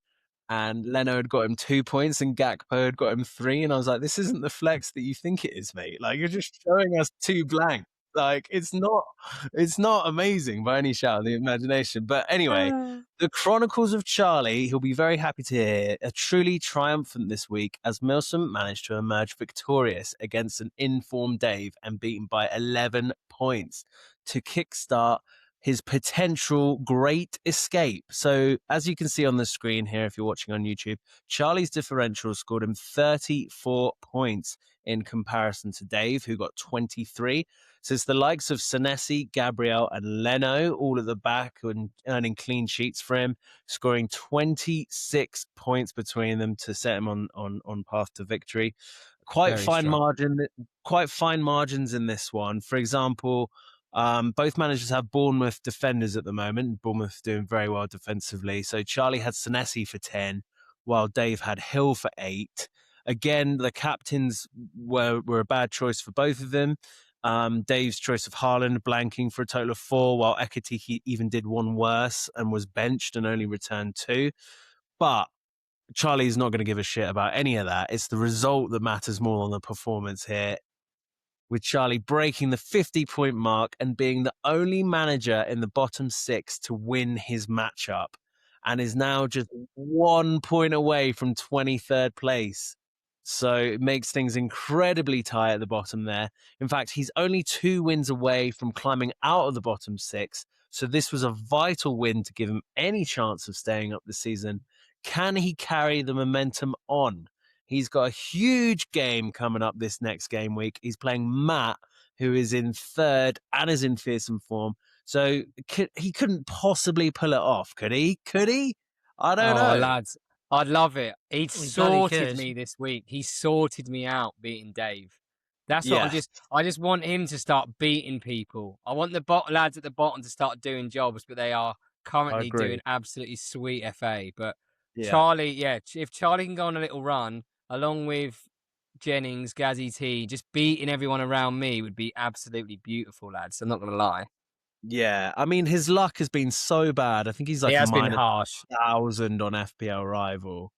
And Leno had got him 2 points and Gakpo had got him 3. And I was like, this isn't the flex that you think it is, mate. Like, you're just showing us 2 blanks. Like, it's not amazing by any shout of the imagination. But anyway, the Chronicles of Charlie, he'll be very happy to hear, are truly triumphant this week as Milsom managed to emerge victorious against an informed Dave and beaten by 11 points to kickstart his potential great escape. So as you can see on the screen here, if you're watching on YouTube, Charlie's differential scored him 34 points in comparison to Dave, who got 23. So it's the likes of Senesi, Gabriel, and Leno all at the back and earning clean sheets for him, scoring 26 points between them to set him on path to victory. Quite fine margins in this one. For example, both managers have Bournemouth defenders at the moment. Bournemouth doing very well defensively. So Charlie had Senesi for 10, while Dave had Hill for 8. Again, the captains were a bad choice for both of them. Dave's choice of Haaland blanking for a total of 4, while Ekitike even did one worse and was benched and only returned 2. But Charlie's not going to give a shit about any of that. It's the result that matters more than the performance here, with Charlie breaking the 50-point mark and being the only manager in the bottom 6 to win his matchup, and is now just 1 point away from 23rd place. So it makes things incredibly tight at the bottom there. In fact, he's only 2 wins away from climbing out of the bottom 6. So this was a vital win to give him any chance of staying up this season. Can he carry the momentum on? He's got a huge game coming up this next game week. He's playing Matt, who is in 3rd and is in fearsome form. So he couldn't possibly pull it off, could he? I don't know. Lads, I'd love it. He sorted me this week. He sorted me out beating Dave. That's what I just want him to start beating people. I want the lads at the bottom to start doing jobs, but they are currently doing absolutely sweet FA. But Charlie, if Charlie can go on a little run, along with Jennings, Gazzy T, just beating everyone around me would be absolutely beautiful, lads. I'm not going to lie. Yeah, I mean, his luck has been so bad. I think he's like been harsh. 1,000 on FPL Rival.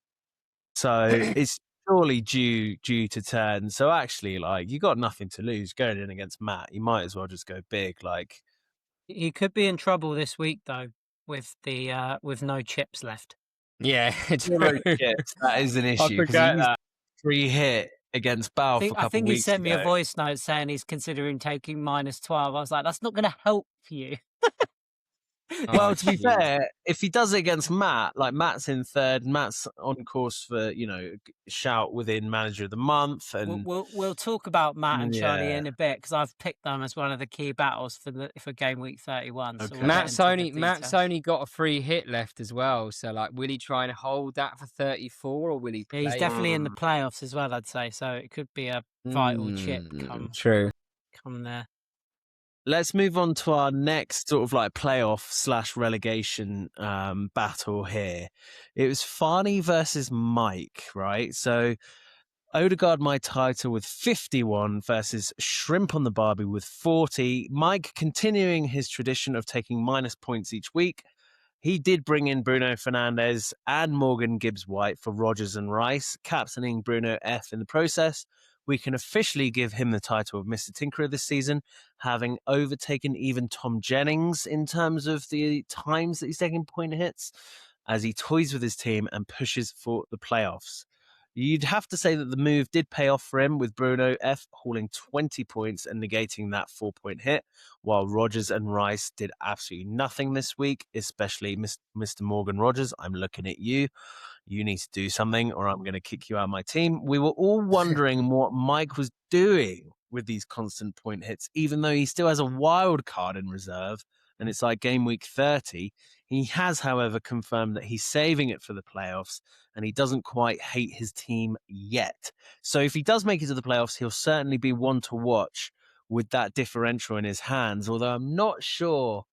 So it's surely due to turn. So actually, like, you got nothing to lose going in against Matt. You might as well just go big. Like, He could be in trouble this week though, with with no chips left. Yeah, zero true. chips, that is an I issue because he forget used that. free hit against Balfe a I couple think of he weeks sent me a ago. voice note saying he's considering taking -12. I was like, that's not going to help you. Well, Oh, to be jeez. fair, if he does it against Matt, like Matt's in third, Matt's on course for shout within manager of the month, and We'll talk about Matt and Charlie yeah, in a bit because I've picked them as one of the key battles for game week 31. So Okay. we'll get Matt's into the only details. got a free hit left as well. So, like, will he try and hold that for 34, or will he play? He's definitely in the Mm. playoffs as well, I'd say. So it could be a vital chip True. come there. Let's move on to our next sort of like playoff / relegation battle here. It was Farney versus Mike, right? So Odegaard, my title, with 51 versus Shrimp on the Barbie with 40. Mike continuing his tradition of taking minus points each week. He did bring in Bruno Fernandes and Morgan Gibbs-White for Rodgers and Rice, captaining Bruno F in the process. We can officially give him the title of Mr. Tinkerer this season, having overtaken even Tom Jennings in terms of the times that he's taking point hits as he toys with his team and pushes for the playoffs. You'd have to say that the move did pay off for him, with Bruno F hauling 20 points and negating that 4-point hit, while Rodgers and Rice did absolutely nothing this week, especially Mr. Morgan Rodgers. I'm looking at you. You need to do something or I'm going to kick you out of my team. We were all wondering what Mike was doing with these constant point hits, even though he still has a wild card in reserve and it's like game week 30. He has, however, confirmed that he's saving it for the playoffs and he doesn't quite hate his team yet. So if he does make it to the playoffs, he'll certainly be one to watch with that differential in his hands, although I'm not sure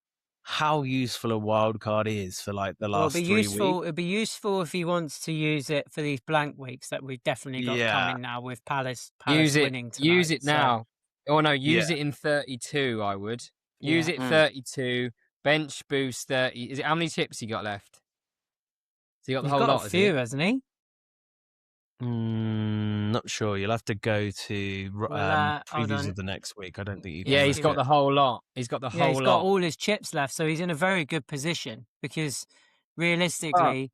how useful a wild card is for like the last 3 weeks. It'd be useful if he wants to use it for these blank weeks that we've definitely got coming now with Palace winning tonight. Use it now. So, No, use it in 32, I would. Use it 32, bench boost 30. Is it how many chips he got left? So he got the whole lot, a few, hasn't he? Not sure. You'll have to go to previews of the next week. I don't think you can. Yeah, he's got the whole lot. He's got the whole lot. He's got all his chips left, so he's in a very good position because realistically...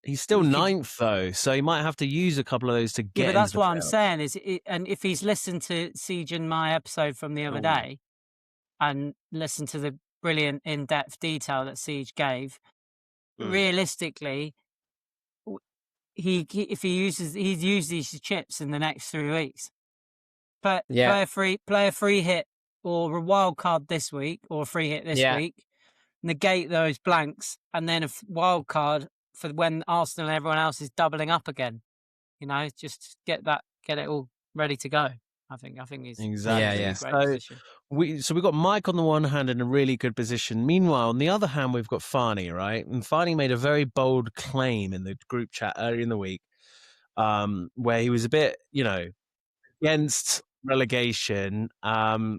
he's still ninth, though, so he might have to use a couple of those to get. Yeah, but that's what I'm saying. And if he's listened to Siege and my episode from the other day and listened to the brilliant in-depth detail that Siege gave, realistically, he's used these chips in the next 3 weeks. But play a free hit or a wild card this week or a free hit this week, negate those blanks, and then a wild card for when Arsenal and everyone else is doubling up again. Just get it all ready to go. I think he's exactly in a great position. So we got Mike on the one hand in a really good position. Meanwhile, on the other hand, we've got Farney, right? And Farney made a very bold claim in the group chat earlier in the week, where he was a bit, against relegation.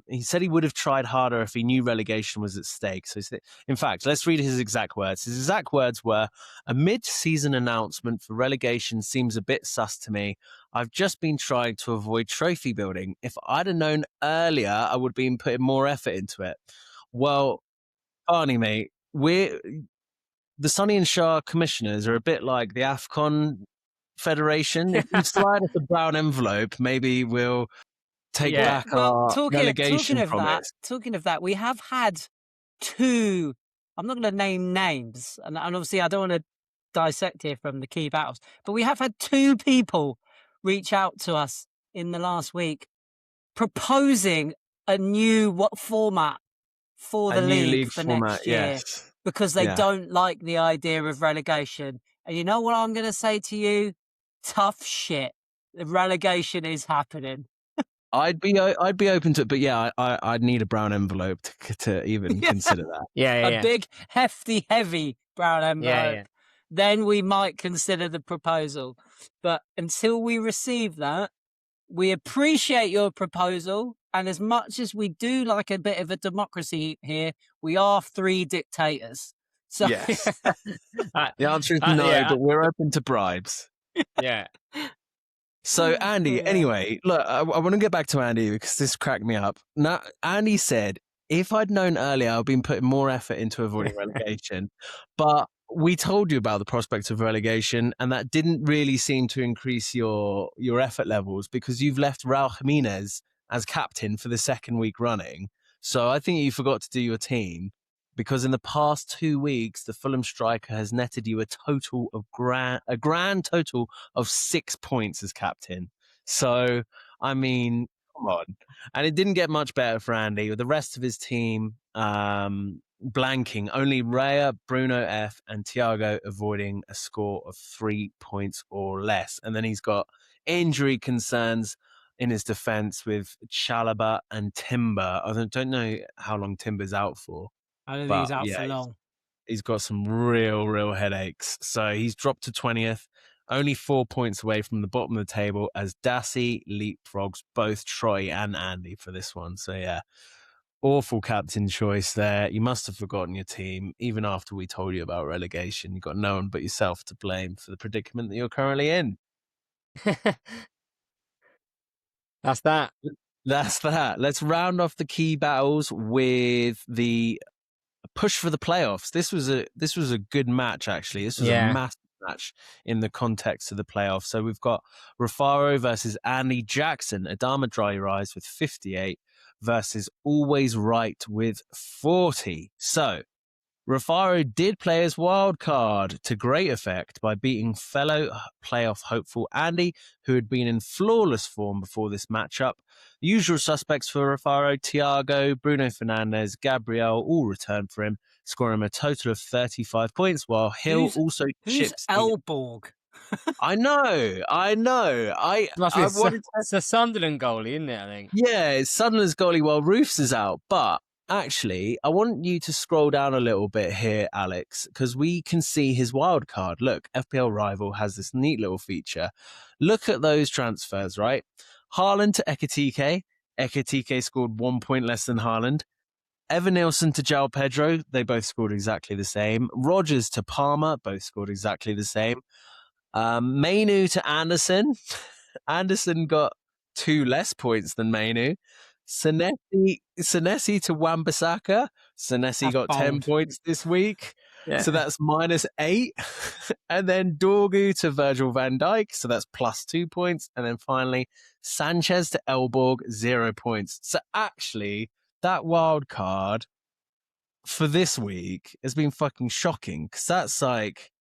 He said he would have tried harder if he knew relegation was at stake. So, in fact, let's read his exact words. His exact words were, "A mid-season announcement for relegation seems a bit sus to me. I've just been trying to avoid trophy building. If I'd have known earlier, I would have been putting more effort into it." Well, Barney, mate, the Sonny and Schar commissioners are a bit like the AFCON Federation. If you slide us a brown envelope, maybe we'll take back our relegation promise. Talking of that, we have had 2. I'm not going to name names, and obviously I don't want to dissect here from the key battles, but we have had 2 people reach out to us in the last week proposing a new format for the league for next year because they don't like the idea of relegation. And you know what I'm going to say to you? Tough shit. The relegation is happening. I'd be open to it, but I'd need a brown envelope to even consider that. A big, hefty, heavy brown envelope. Then we might consider the proposal. But until we receive that, we appreciate your proposal. And as much as we do like a bit of a democracy here, we are 3 dictators. So yes. The answer is no, but we're open to bribes. Yeah. So Andy, Yeah. anyway, look, I want to get back to Andy because this cracked me up. Now, Andy said, if I'd known earlier, I'd been putting more effort into avoiding relegation. But we told you about the prospect of relegation, and that didn't really seem to increase your effort levels because you've left Raul Jimenez as captain for the second week running. So I think you forgot to do your team because in the past 2 weeks, the Fulham striker has netted you a grand total of 6 points as captain. So, I mean, come on. And it didn't get much better for Andy with the rest of his team blanking. Only Raya, Bruno F, and Thiago avoiding a score of 3 points or less. And then he's got injury concerns in his defence with Chalobah and Timber. I don't know how long Timber's out for. I don't think But he's out yeah, for long. he's got some real headaches. So he's dropped to 20th, only 4 points away from the bottom of the table as Dassey leapfrogs both Troy and Andy for this one. So yeah, awful captain choice there. You must have forgotten your team. Even after we told you about relegation, you got no one but yourself to blame for the predicament that you're currently in. That's that. That's that. Let's round off the key battles with the push for the playoffs. This was a good match, actually. This was a massive match in the context of the playoffs. So we've got Rafaro versus Andy Jackson, Adama Dry Your Eyes with 58 versus Always Right with 40. So Rafaro did play his wild card to great effect by beating fellow playoff hopeful Andy, who had been in flawless form before this matchup. The usual suspects for Rafaro, Thiago, Bruno Fernandes, Gabriel, all returned for him, scoring him a total of 35 points, while Hill also Who's chips in. Elborg? I know. Must be I wanted to. it's a Sunderland goalie, isn't it? I think. Yeah, it's Sunderland's goalie while Roofs is out. But actually, I want you to scroll down a little bit here, Alex, because we can see his wild card. Look, FPL Rival has this neat little feature. Look at those transfers, right? Haaland to Ekitike. Ekitike scored 1 point less than Haaland. Evan Nielsen to João Pedro. They both scored exactly the same. Rogers to Palmer. Both scored exactly the same. Mainu to Anderson. Anderson got 2 less points than Mainu. Senesi to Wan-Bissaka. Senesi got 10 points this week. Yeah. So that's -8. And then Dorgu to Virgil van Dijk. So that's +2 points. And then finally, Sanchez to Elborg, 0 points. So actually, that wild card for this week has been fucking shocking because that's like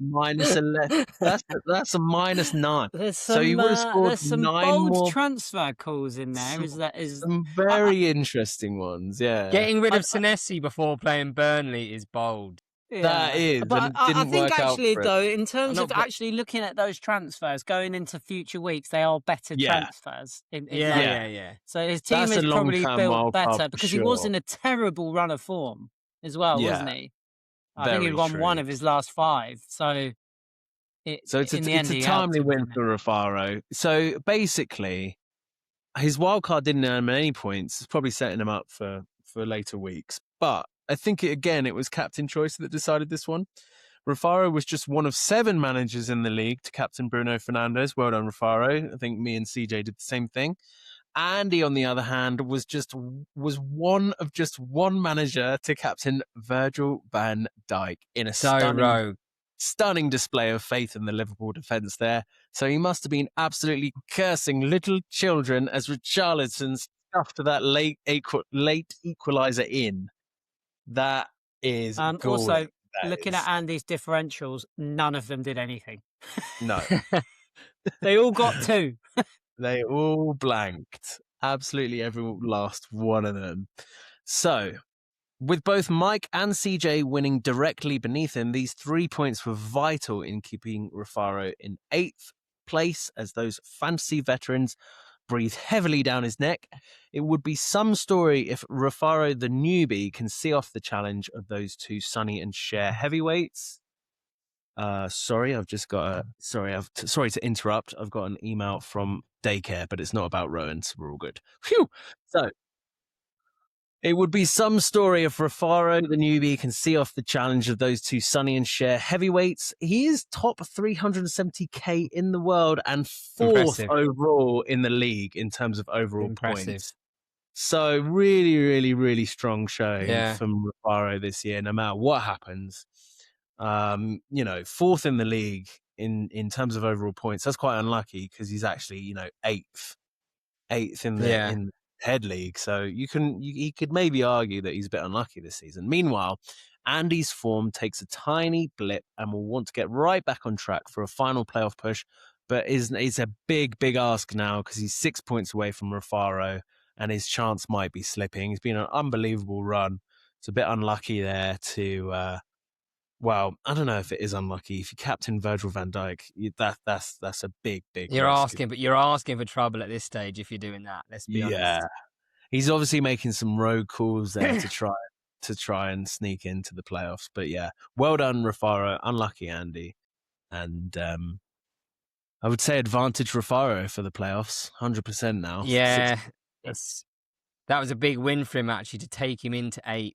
-11. That's a -9. So you would have scored there's some 9 bold more. transfer calls in there. Some very interesting ones, yeah. Getting rid of Senesi before playing Burnley is bold. Yeah. That is, but and it I didn't think work out actually for him. though, in terms I'm of not- actually looking at those transfers going into future weeks, they are better Yeah. transfers. Yeah. So his team That's is a probably long-term built wild card better for because he was sure. in a terrible run of form as well, Yeah. wasn't he? I think Very he'd won one true. of his last 5. So So it's in the end, a he helped timely him, win didn't it? for Rafaro. So basically, his wild card didn't earn him any points. It's probably setting him up for later weeks. But I think it was captain choice that decided this one. Rafaro was just one of 7 managers in the league to captain Bruno Fernandes. Well done, Rafaro. I think me and CJ did the same thing. Andy, on the other hand, was one of just one manager to captain Virgil van Dijk in a stunning display of faith in the Liverpool defence there. So he must have been absolutely cursing little children as Richarlison stuffed that late equaliser in. That is also, looking at Andy's differentials, none of them did anything. No. They all got 2. They all blanked. Absolutely every last one of them. So, with both Mike and CJ winning directly beneath him, these 3 points were vital in keeping Rafaro in 8th place as those fantasy veterans breathe heavily down his neck. It would be some story if Rafaro, the newbie, can see off the challenge of those 2 Sonny and Schar heavyweights. Sorry to interrupt. I've got an email from daycare, but it's not about Rowan, so we're all good. Phew! So, It would be some story if Rafaro, the newbie, can see off the challenge of those two Sonny and Schar heavyweights. He is top 370k in the world and fourth Impressive. overall in the league in terms of overall Impressive. points. So really, really, really strong showing Yeah. from Rafaro this year, no matter what happens. Fourth in the league in terms of overall points. That's quite unlucky because he's actually, eighth in the head league. So he could maybe argue that he's a bit unlucky this season. Meanwhile, Andy's form takes a tiny blip and will want to get right back on track for a final playoff push, but it's a big, big ask now because he's 6 points away from Rafaro and his chance might be slipping. He's been an unbelievable run. It's a bit unlucky there to well, I don't know if it is unlucky. If you captain Virgil van Dijk, that's a big risk. You're asking for trouble at this stage if you're doing that. Let's be honest. Yeah, he's obviously making some road calls there to try and sneak into the playoffs. But yeah, well done, Rafaro. Unlucky, Andy, and I would say advantage Rafaro for the playoffs, 100% now. Yeah, that was a big win for him actually to take him into 8th.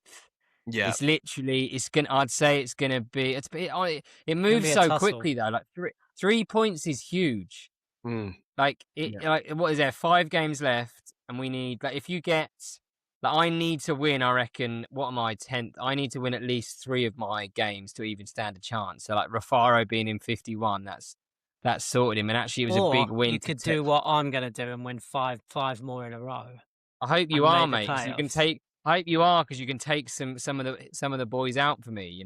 Yeah, I'd say it's gonna be. It moves so quickly though. Like 3 points is huge. Like what is there? 5 games left, and we need if you get I need to win. I reckon. What am I 10th? I need to win at least 3 of my games to even stand a chance. So Rafaro being in 51, that's sorted him. And actually, it was a big win. You could do what I'm gonna do and win five more in a row. I hope you are, mate. So you can take. I hope you are because you can take some of the boys out for me.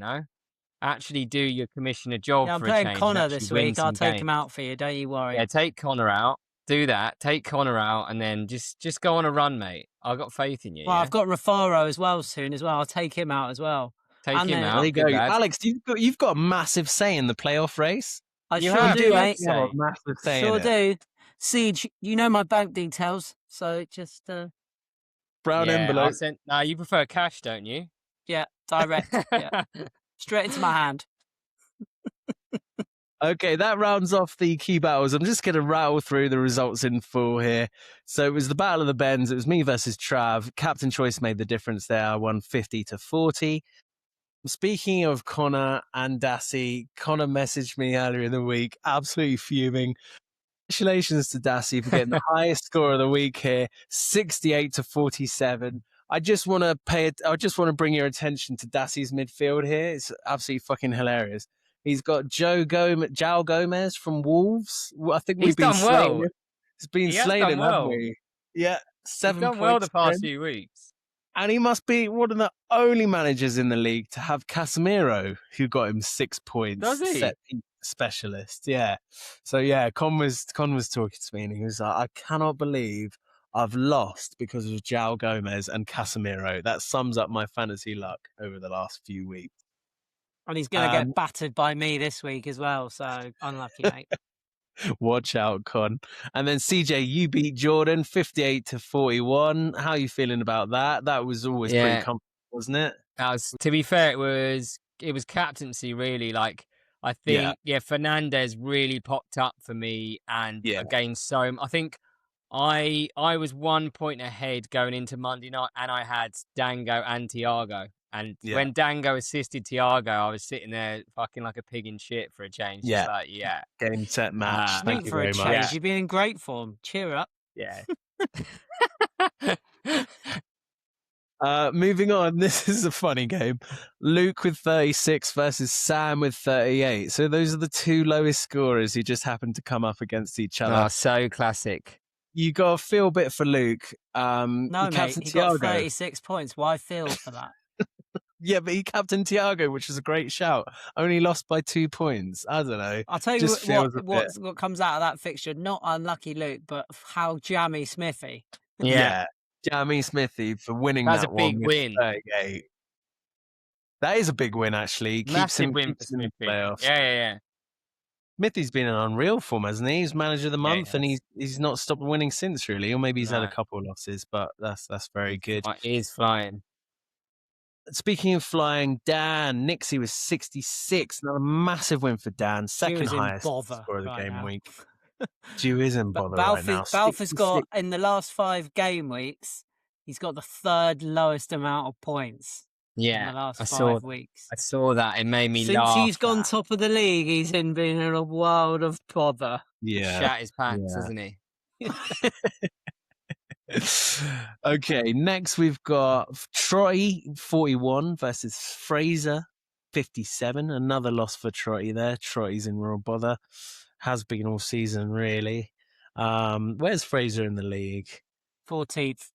Actually do your commissioner job. Yeah, I'm for playing a change Connor this week. I'll take him out for you. Don't you worry. Yeah, take Connor out. Do that. Take Connor out, and then just go on a run, mate. I've got faith in you. Well, yeah? I've got Rafaro as well soon as well. I'll take him out as well. Take him out. There you go, Alex. You've got a massive say in the playoff race. I sure do, mate. You have a massive say Sure in it. do. Siege, you know my bank details, so just brown envelope. No, you prefer cash, don't you? Yeah, direct. Yeah. Straight into my hand. Okay, that rounds off the key battles. I'm just going to rattle through the results in full here. So it was the Battle of the Bends. It was me versus Trav. Captain Choice made the difference there. I won 50-40. Speaking of Connor and Dassie, Connor messaged me earlier in the week, absolutely fuming. Congratulations to Dassie for getting the highest score of the week here, 68-47. I just want to bring your attention to Dassie's midfield here. It's absolutely fucking hilarious. He's got João Gomez from Wolves. I think we've been slaying him. He's been slaying him, haven't we? Yeah, 7 points. He's done well the past few weeks. And he must be one of the only managers in the league to have Casemiro, who got him 6 points. Does he? Set piece specialist, yeah. So yeah, Con was talking to me, and he was like, "I cannot believe I've lost because of João Gomez and Casemiro. That sums up my fantasy luck over the last few weeks." And he's going to get battered by me this week as well, so unlucky, mate. Watch out, Con. And then CJ, you beat Jordan 58-41. How are you feeling about that? That was always pretty comfortable, wasn't it? To be fair, it was captaincy really. Like I think Fernandez really popped up for me and against I think I was 1 point ahead going into Monday night, and I had Dango and Thiago. And when Dango assisted Thiago, I was sitting there fucking like a pig in shit for a change. Yeah. Game, set, match. Thank you very much. Yeah. You've been in great form. Cheer up. Yeah. Moving on, this is a funny game. Luke with 36 versus Sam with 38. So those are the two lowest scorers who just happened to come up against each other. Oh, so classic. You got to feel a bit for Luke. No, mate, he got 36 points. Why feel for that? Yeah, but he captained Thiago, which was a great shout. Only lost by 2 points. I don't know. I'll tell you what comes out of that fixture. Not unlucky Luke, but how jammy Smithy. Yeah. Jammy Smithy for winning that one. That's a big win. 38. That is a big win, actually. Massive win for Smithy. Playoffs. Yeah. Smithy's been in unreal form, hasn't he? He's manager of the month, and he's not stopped winning since, really. Or maybe he's had a couple of losses, but that's very good. He is flying. Speaking of flying, Dan Nixie was 66. Another massive win for Dan. Second highest score of the game week. Jew is in bother right now. Balfour's got, in the last 5 game weeks, He's got the third lowest amount of points in the last 5 weeks. I saw that. It made me Since laugh. he's gone top of the league, he's been in a world of bother. Yeah. Shat his pants, hasn't he? Okay, next we've got Troy 41 versus Fraser 57. Another loss for Troy there. Troy's in real bother. Has been all season, really. Where's Fraser in the league? 14th.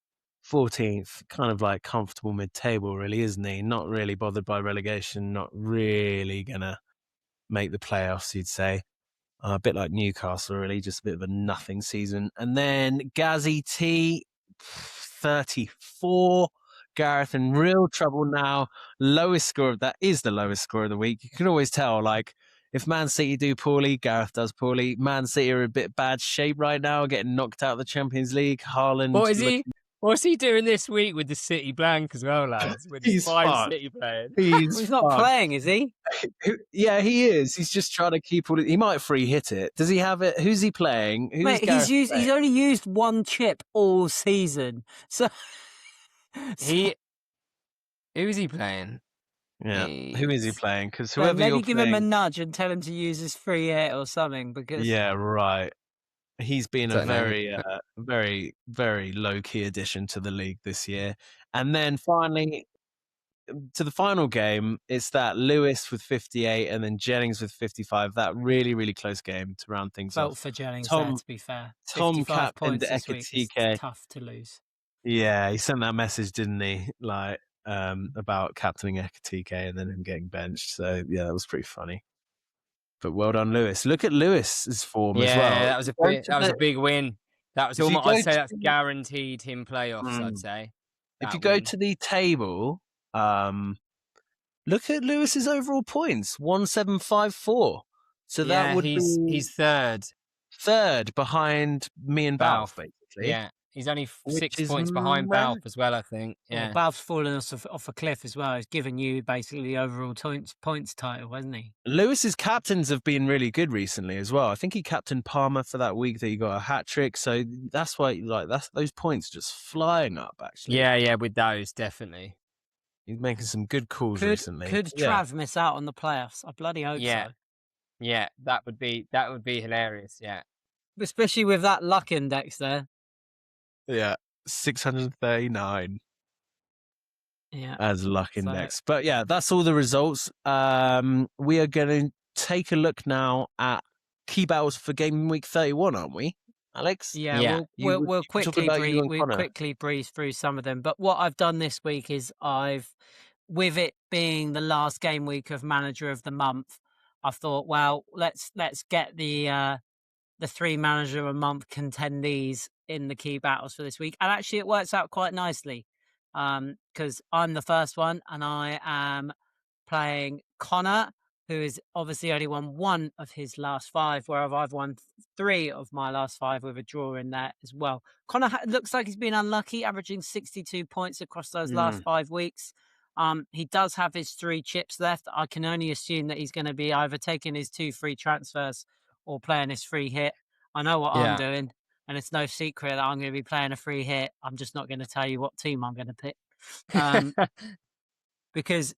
14th, kind of like comfortable mid-table, really, isn't he? Not really bothered by relegation, not really gonna make the playoffs, you'd say. A bit like Newcastle, really, just a bit of a nothing season. And then Gazzy T, 34. Gareth in real trouble now. Lowest score, that is the lowest score of the week. You can always tell, like, if Man City do poorly, Gareth does poorly. Man City are a bit bad shape right now, getting knocked out of the Champions League. Haaland. What's he doing this week with the City blank as well, lads? With He's 5 fucked. City players. He's not playing, is he? Yeah, he is. He's just trying to keep all. He might free hit it. Does he have it? Who's he playing? Mate, he's only used one chip all season. So who is he playing? Yeah, who is he playing? Because whoever maybe you're give playing, him a nudge and tell him to use his free hit or something. Because yeah, right. He's been a very, very low key addition to the league this year. And then finally, to the final game, it's that Lewis with 58 and then Jennings with 55. That really, really close game to round things off. Vote for Jennings there, to be fair. Tom 55 captained points this week. It's Ekitike. tough to lose. Yeah, he sent that message, didn't he? Like about captaining Ekitike and then him getting benched. So yeah, that was pretty funny. But well done, Lewis. Look at Lewis's form as well. Yeah, that was a big win. That was almost, I'd say that's guaranteed him playoffs, I'd say. If you go to the table, look at Lewis's overall points, 1754. So that would be he's third behind me and Balf, basically. Yeah, he's only 6 points behind Balf as well, I think. Yeah, well, Balf's fallen off a cliff as well. He's given you basically the overall points title, hasn't he? Lewis's captains have been really good recently as well. I think he captained Palmer for that week that he got a hat trick. So that's why, those points just flying up. Actually, yeah, with those definitely. He's making some good calls recently. Could Trav miss out on the playoffs? I bloody hope so. Yeah, that would be hilarious. Yeah, especially with that luck index there. Yeah, 639. Yeah, as luck index. But yeah, that's all the results. We are going to take a look now at key battles for game week 31, aren't we, Alex? Yeah. We'll quickly breeze through some of them. But what I've done this week is with it being the last game week of Manager of the Month, I thought, well, let's get the 3 Manager of the Month contendees in the key battles for this week. And actually it works out quite nicely because I'm the first one and I am playing Connor, who has obviously only won 1 of his last 5, whereas I've won 3 of my last 5 with a draw in there as well. Connor looks like he's been unlucky, averaging 62 points across those last 5 weeks. He does have his 3 chips left. I can only assume that he's going to be either taking his 2 free transfers or playing his free hit. I know what I'm doing, and it's no secret that I'm going to be playing a free hit. I'm just not going to tell you what team I'm going to pick. Because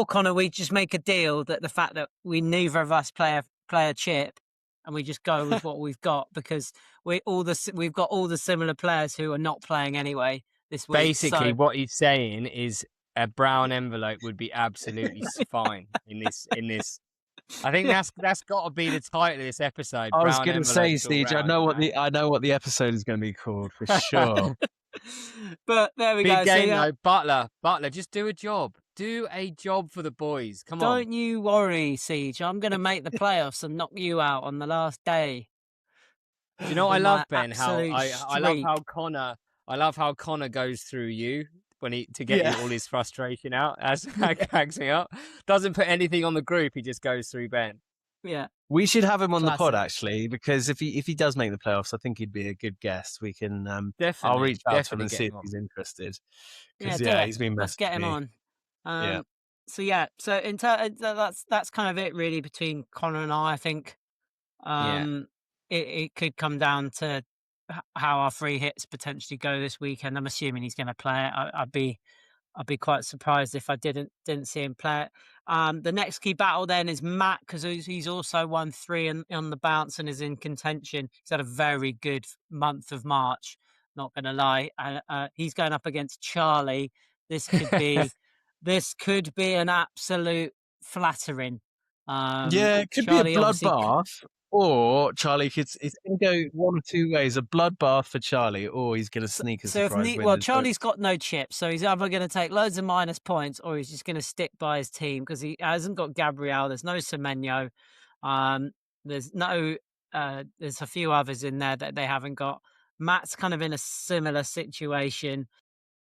Connor, we just make a deal that the fact that we neither of us play a chip, and we just go with what we've got because we've got all the similar players who are not playing anyway this week. Basically, what he's saying is a brown envelope would be absolutely fine in this. I think that's got to be the title of this episode. I was going to say, Siege, I know what the episode is going to be called for sure. But there we go. Big game though, Butler, just do a job. Do a job for the boys. Come on. Don't you worry, Siege. I'm going to make the playoffs and knock you out on the last day. Do you know what I love, Ben? I love how Connor goes through you to get all his frustration out. That cracks me up. Doesn't put anything on the group. He just goes through Ben. Yeah. We should have him on the pod actually, because if he does make the playoffs, I think he'd be a good guest. We can I'll reach out to him and see if he's interested. Because he's been. Let's get him on. So that's kind of it really between Connor and I think. It could come down to how our free hits potentially go this weekend. I'm assuming he's going to play it. I'd be quite surprised if I didn't see him play it. The next key battle then is Matt, because he's also won 3 on the bounce and is in contention. He's had a very good month of March, not going to lie. And he's going up against Charlie. This could be an absolute flattering. It could Charlie be a obviously bloodbath, or Charlie could. It's going to go one of 2 ways: a bloodbath for Charlie, or he's going to sneak a surprise win. Charlie's got no chips, so he's either going to take loads of minus points, or he's just going to stick by his team because he hasn't got Gabriel. There's no Semenyo. There's no. There's a few others in there that they haven't got. Matt's kind of in a similar situation.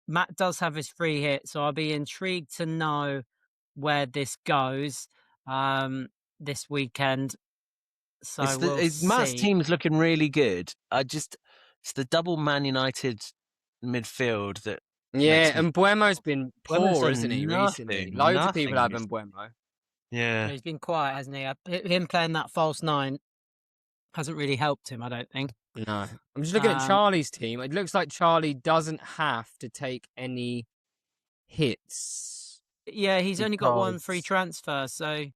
Matt does have his free hit, so I'll be intrigued to know where this goes this weekend. So Matt's team's looking really good. It's the double Man United midfield that. Yeah, and Buemo's been poor, done isn't he, nothing, recently? Loads of people have nothing. Buemo. Yeah. He's been quiet, hasn't he? Him playing that false 9 hasn't really helped him, I don't think. No. I'm just looking at Charlie's team. It looks like Charlie doesn't have to take any hits. Yeah, he's only got 1 free transfer, so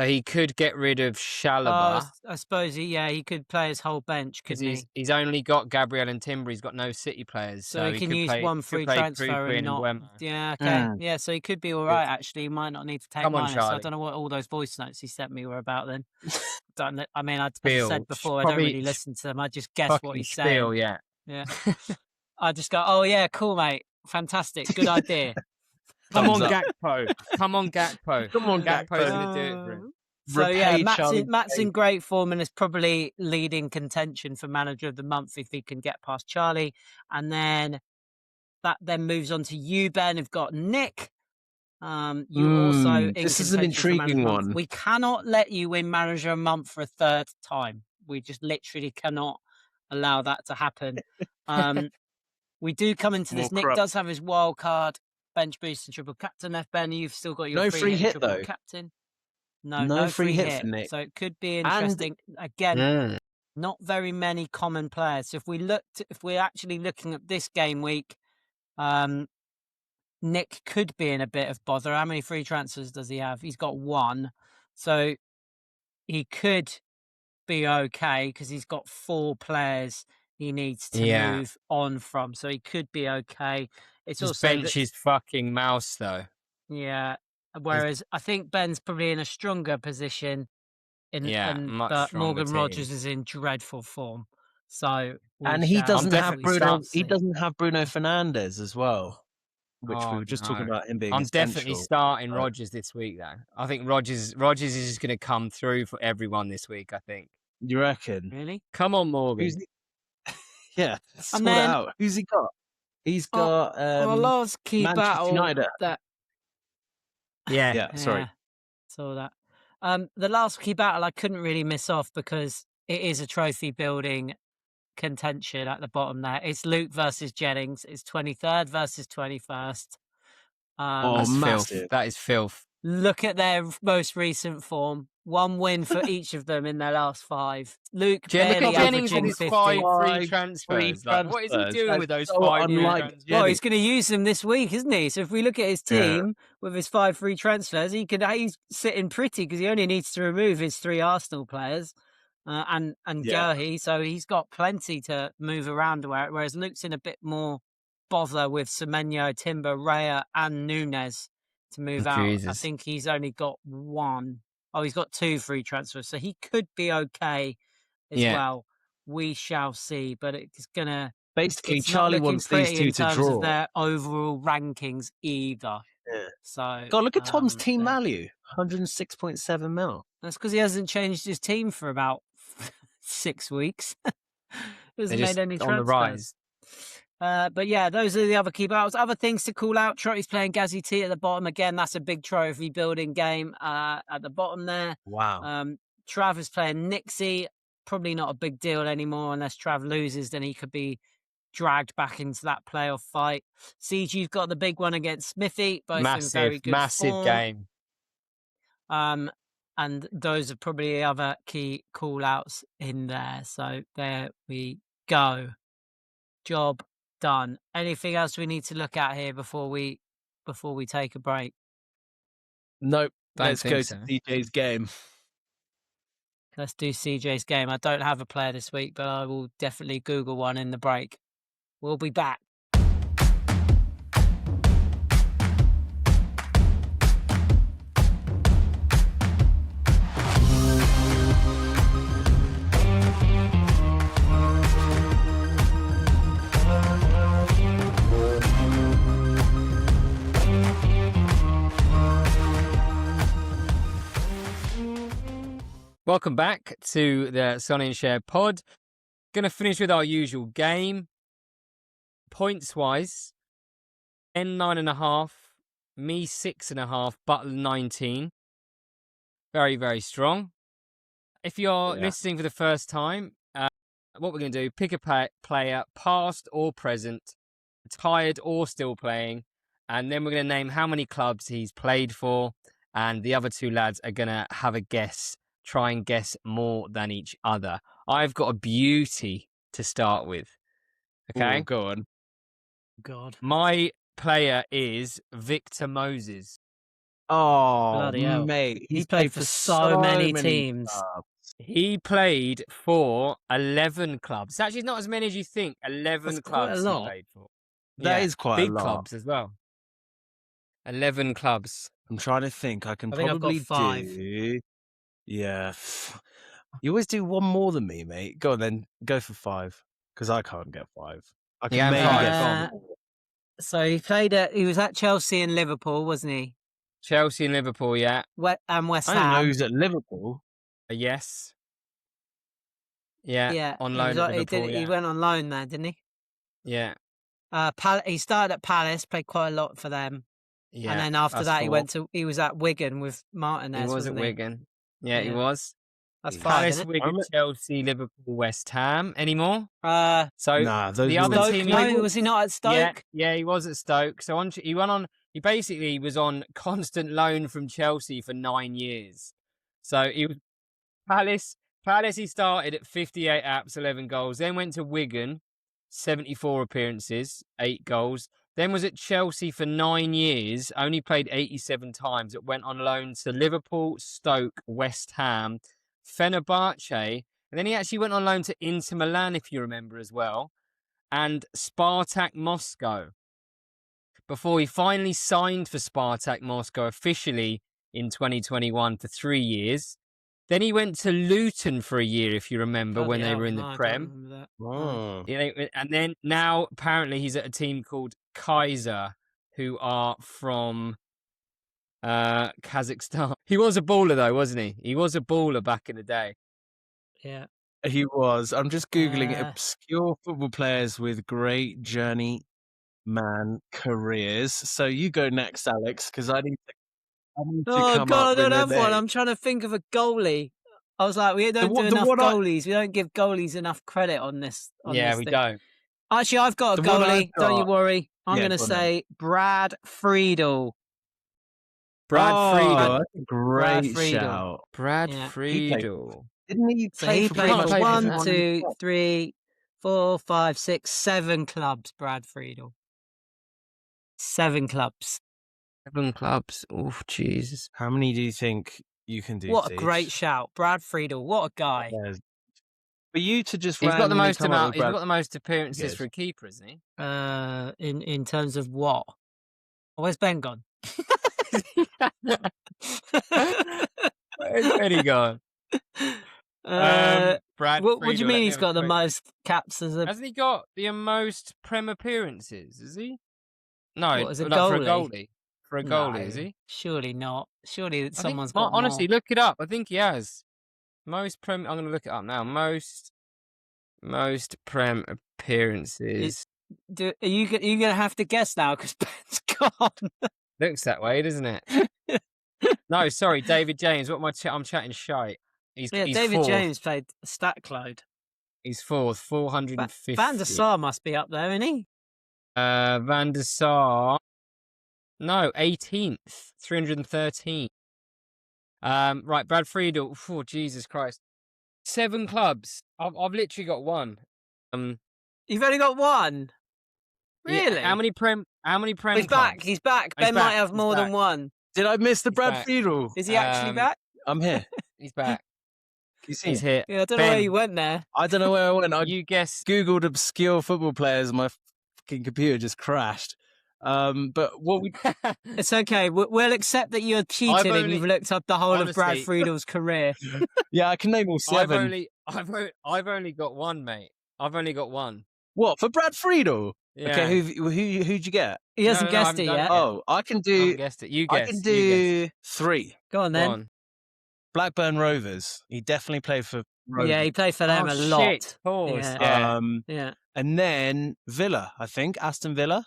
he could get rid of Chalobah. I suppose he could play his whole bench, couldn't he? He's only got Gabriel and Timber. He's got no City players, so he can use 1 free transfer and not. Buemo. Yeah, okay, yeah. So he could be all right. Actually, he might not need to take minus. Charlie. I don't know what all those voice notes he sent me were about. Then, I mean, as I said before, Probably I don't really listen to them. I just guess what he's saying. Yeah. I just go, oh yeah, cool, mate, fantastic, good idea. Come on, Gakpo. Come on, Gakpo's gonna do it for him. So yeah, Matt's in great form and is probably leading contention for manager of the month if he can get past Charlie. And then that then moves on to you, Ben. You've got Nick. This is an intriguing one. We cannot let you win manager of the month for a 3rd time. We just literally cannot allow that to happen. We do come into this. Nick does have his wild card, bench boost, and triple captain. Ben, you've still got your free hit though. Captain. No free hit for Nick. So it could be interesting. Again, not very many common players. So if we're actually looking at this game week, Nick could be in a bit of bother. How many free transfers does he have? He's got 1. So he could be okay because he's got 4 players he needs to move on from. So he could be okay. It's His also bench is fucking mouse though. Yeah. Whereas I think Ben's probably in a stronger position. But Morgan Rogers is in dreadful form. So he doesn't have Bruno. He doesn't have Bruno Fernandes as well, which we were just talking about him being. I'm definitely starting Rogers this week, though. I think Rogers is just going to come through for everyone this week. I think. You reckon? Really? Come on, Morgan. Yeah, sort it out. Who's he got? He's got our last key Manchester battle. United. Yeah. Sorry. Saw that. The last key battle I couldn't really miss off because it is a trophy building contention at the bottom there. It's Luke versus Jennings. It's 23rd versus 21st. That's massive. Filth. That is filth. Look at their most recent form. 1 win for each of them in their last 5. Luke barely Jennings averaging with his 50. 5 free transfers. What is he doing with those 5 free transfers? Well, he's going to use them this week, isn't he? So if we look at his team with his 5 free transfers, he's sitting pretty because he only needs to remove his 3 Arsenal players and Gurley. So he's got plenty to move around. Whereas Luke's in a bit more bother with Semenyo, Timber, Raya, and Nunes to move out. I think he's only got 1. Oh, he's got 2 free transfers, so he could be okay as well. We shall see, but it's gonna basically Charlie wants these 2 to draw. Of their overall rankings either. Yeah. So God, look at Tom's team value, 106.7 mil. That's because he hasn't changed his team for about 6 weeks. Hasn't made any transfers. On the rise. But yeah, those are the other key battles. Other things to call out. Trotty's playing Gazzy T at the bottom. Again, that's a big trophy building game at the bottom there. Wow. Trav is playing Nixie. Probably not a big deal anymore unless Trav loses. Then he could be dragged back into that playoff fight. CG's got the big one against Smithy. Both in very good form. Game. And those are probably the other key call outs in there. So there we go. Job done. Anything else we need to look at here before we take a break? Nope. Don't Let's think go so. to DJ's game. Let's do CJ's game. I don't have a player this week, but I will definitely Google one in the break. We'll be back. Welcome back to the Sonny Schar pod. Going to finish with our usual game. Points wise, N 9.5, me 6.5, Butler 19. Very, very strong. If you're listening for the first time, what we're going to do, pick a player, past or present, retired or still playing, and then we're going to name how many clubs he's played for, and the other two lads are going to have a guess, try and guess more than each other. I've got a beauty to start with. Okay? Ooh, go on. God. My player is Victor Moses. Oh, Bloody hell. mate. He's played for so many teams. clubs. He played for 11 clubs. Actually, not as many as you think. 11 That's quite a clubs he lot. played for. That is quite big a lot. clubs as well. 11 clubs. I'm trying to think. I can I think I've got probably 5. do. Yeah. You always do one more than me, mate. Go on then. Go for 5. Because I can't get 5. I can Yeah, maybe five. get 4. So he was at Chelsea and Liverpool, wasn't he? Chelsea and Liverpool, yeah. And West I didn't know Ham. he was at Liverpool. Yes. Yeah. Yeah, On he loan was at on- he Liverpool, did. yeah. He went on loan there, didn't he? Yeah. He started at Palace, played quite a lot for them, Yeah. and then after that's that, 4. he was at Wigan with Martinez. He was wasn't at Wigan. Yeah, he Yeah. was. That's Yeah. 5, Palace, isn't it? Wigan, Chelsea, Liverpool, West Ham. Any more? So Nah, those the were other all- Stoke? team. No, was he not at Stoke? Yeah, he was at Stoke. So he went on. He basically was on constant loan from Chelsea for 9 years. So he was Palace. Palace. He started at 58 apps, 11 goals. Then went to Wigan, 74 appearances, 8 goals. Then was at Chelsea for 9 years. Only played 87 times. It went on loan to Liverpool, Stoke, West Ham, Fenerbahce, and then he actually went on loan to Inter Milan, if you remember as well, and Spartak Moscow, before he finally signed for Spartak Moscow officially in 2021 for 3 years. Then he went to Luton for a year, if you remember, when they were in the Prem. Oh. And then now apparently he's at a team called Kaiser, who are from Kazakhstan. He was a baller though, wasn't he? He was a baller back in the day. Yeah. He was. I'm just Googling obscure football players with great journeyman careers. So you go next, Alex, because I need to Oh come God, I up don't with have a one. name. I'm trying to think of a goalie. I was like, we don't do enough goalies. We don't give goalies enough credit on this. We don't. Actually, I've got a The one I've goalie. Don't you got- worry. I'm Yeah, going to go on then. say Brad Friedel. Brad Friedel. That's a great Friedel. shout. Brad Yeah. Friedel. Didn't he So play he for played pretty for much 1, everyone? 2, 3, 4, 5, 6, 7 clubs. Brad Friedel. 7 clubs. 7 clubs. Oh, Jesus. How many do you think you can do? What a Teach? great shout, Brad Friedel. What a guy. Yes. For you to just He's got the randomly most come up amount. with He's Brad- got the most appearances Good. for a keeper, isn't he? In terms of what? Where's Ben gone? Where's Benny gone? Brad What do you Friedel, let mean me he's have a got the quick- most caps as a Hasn't he got the most Prem appearances? Is he? No, What, as a not for a goalie? goalie. For a goalie, is No, he? Surely not. Surely I think- someone's got honestly, more. look it up. I think he has. Most Prem. I'm going to look it up now. Most Prem appearances. Are you going to have to guess now because Ben's gone? Looks that way, doesn't it? No, sorry, David James. What am I'm chatting shite. He's David fourth. James played stack load. He's fourth, 450. Van der Sar must be up there, isn't he? Van der Sar. No, 18th, 313. Right, Brad Friedel. Oh, Jesus Christ. 7 clubs. I've literally got one. You've only got one. Really? Yeah, how many prem? He's back. He's back. Ben might have more than one. Did I miss the Brad back. Friedel? Is he actually back? I'm here. He's back. Can you see He's me? here. Yeah, I don't know where you went there. I don't know where I went. I You guess. Googled obscure football players and my fucking computer just crashed. But what we... It's okay. We'll accept that you're cheating and you've looked up the whole of Brad Friedel's career. Yeah, I can name all 7. I've only got one, mate. I've only got one. What, for Brad Friedel? Yeah. Okay, who'd you get? He hasn't guessed it yet. Oh, I can I do... haven't guessed it. You guess. I can do 3. Go on then. Go on. Blackburn Rovers. He definitely played for Rovers. Yeah, he played for them a lot. Shit. Pause. Yeah. Yeah. And then Villa, I think. Aston Villa.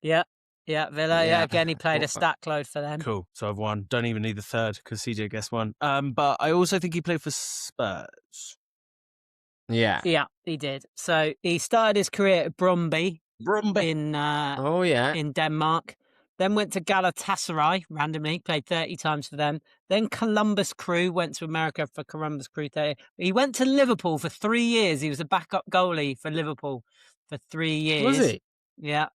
Yeah, Villa. Yeah, again, he played a stack load for them. Cool. So I've won. Don't even need the third because CJ guessed one. But I also think he played for Spurs. Yeah. Yeah, he did. So he started his career at Brøndby in in Denmark. Then went to Galatasaray randomly, played 30 times for them. Then Columbus Crew, went to America for Columbus Crew 30. He went to Liverpool for 3 years. He was a backup goalie for Liverpool for 3 years. Was he? Yeah.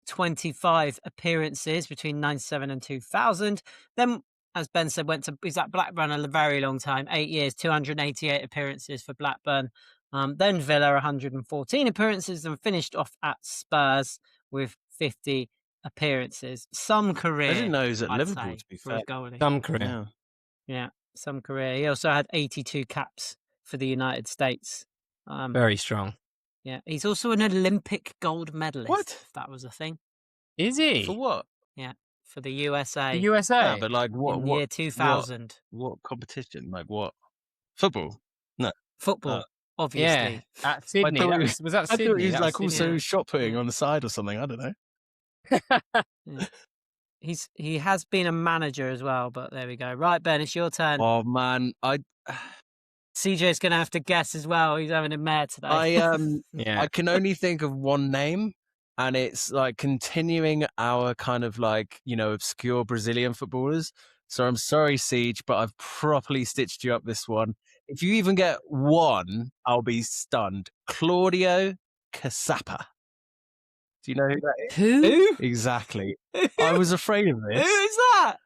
25 appearances between 97 and 2000. Then, as Ben said, he's at Blackburn a very long time, 8 years, 288 appearances for Blackburn. Then Villa, 114 appearances, and finished off at Spurs with 50 appearances. Some career. I didn't know he was at I'd Liverpool, say, to be for fair. a goalie. Some career. Yeah, some career. He also had 82 caps for the United States. Very strong. Yeah, he's also an Olympic gold medalist. What? If that was a thing. Is he? For what? Yeah, for the USA. The USA? Yeah, but like what? In year 2000. What competition? Like what? Football? No. Football, obviously. Yeah, at Sydney. I thought Was that I Sydney? thought he was That like Sydney. also shot putting on the side or something. I don't know. Yeah. He has been a manager as well, but there we go. Right, Ben, it's your turn. Oh man, CJ's going to have to guess as well. He's having a mare today. I can only think of one name, and it's like continuing our kind of like, obscure Brazilian footballers. So I'm sorry, Siege, but I've properly stitched you up this one. If you even get one, I'll be stunned. Claudio Caçapa. Do you know who that is? Who? Exactly. I was afraid of this. Who is that?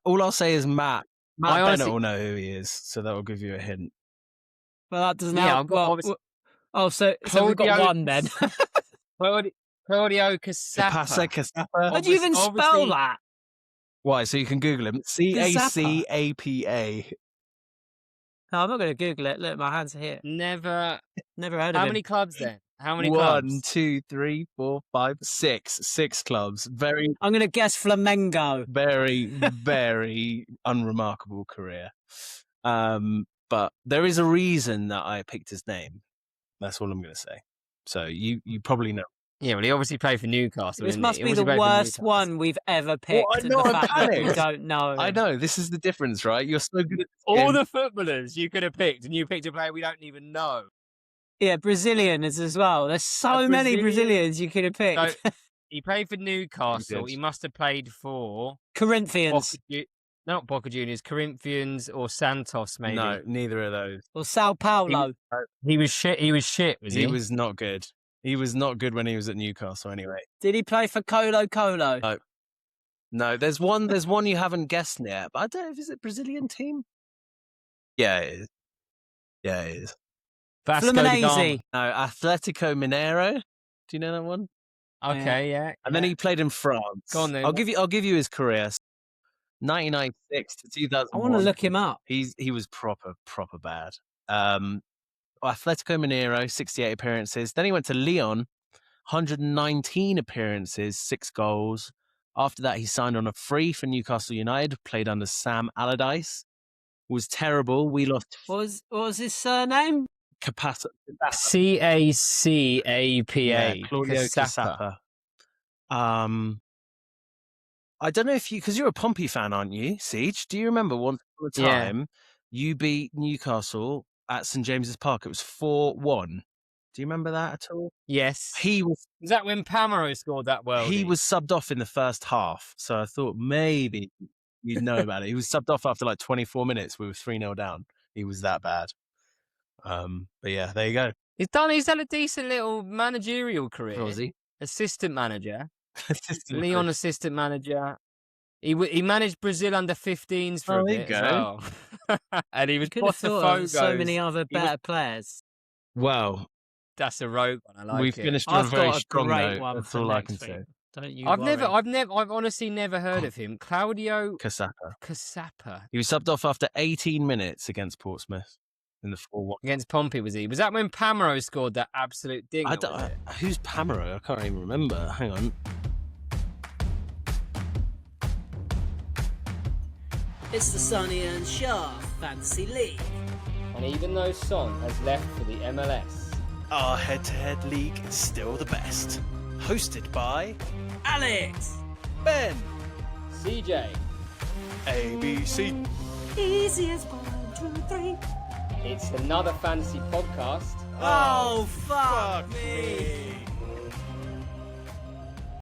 All I'll say is Matt. Matt honestly... Bennett will know who he is, so that will give you a hint. Well, that doesn't help. So we've got one then. Claudio Caçapa. Caçapa. How do you even spell that? Why? So you can Google him. Cacapa. No, I'm not going to Google it. Look, my hands are here. Never heard of him. How many clubs then? How many clubs? 1, 2, 3, 4, 5, 6. 6 clubs. I'm going to guess Flamengo. Very, very unremarkable career. But there is a reason that I picked his name. That's all I'm going to say. So you probably know. Yeah, well, he obviously played for Newcastle. This must be the worst one we've ever picked. Well, I know, the fact that we don't know. I know. This is the difference, right? You're so good at all the footballers you could have picked, and you picked a player we don't even know. Yeah, Brazilian as well. There's so many Brazilians you could have picked. So, he played for Newcastle. He must have played for Corinthians. Not Boca Juniors, Corinthians or Santos, maybe. No, neither of those. Or Sao Paulo. He was shit. He was shit, was he? He was not good. He was not good when he was at Newcastle anyway. Did he play for Colo Colo? No, there's one you haven't guessed yet, but I don't know if it's a Brazilian team. Yeah, it is. Yeah, it is. Fluminense. No, Atletico Mineiro. Do you know that one? Okay, yeah. And then he played in France. Go on then. I'll give you his career. 1996 to 2001. I want to look him up. He was proper bad. Atletico Mineiro, 68 appearances. Then he went to Lyon, 119 appearances, 6 goals. After that, he signed on a free for Newcastle United, played under Sam Allardyce. Was terrible. We lost. What was his surname? Cacapa. Yeah, Claudio Caçapa. I don't know if because you're a Pompey fan, aren't you, Siege? Do you remember once upon a time you beat Newcastle at St James's Park? It was 4-1. Do you remember that at all? Yes. Was that when Pamaro scored that worldie? He was subbed off in the first half, so I thought maybe you'd know about it. He was subbed off after like 24 minutes. We were 3-0 down. He was that bad. But yeah, there you go. He's had a decent little managerial career. Was he? Assistant manager. Assistant Leon manager. assistant manager. He managed Brazil under 15s for a there you bit as go. well. And he was Could have thought of so many Botafogo's. other better players. Well, That's a rogue one. I like we it. finished on a I've very got a strong great note. one That's for all I next can week. say. Don't you I've worry. honestly never heard of him. Claudio Casapa. Casapa. He was subbed off after 18 minutes against Portsmouth in the 4-1. Against Pompey, was he? Was that when Pamaro scored that absolute dinger? Who's Pamaro? I can't even remember. Hang on. It's the Sonny and Schar Fantasy League. And even though Son has left for the MLS, Our head-to-head league is still the best. Hosted by Alex! Ben, CJ, ABC. Easy as 1, 2, 3. it's another fantasy podcast. Oh, fuck me.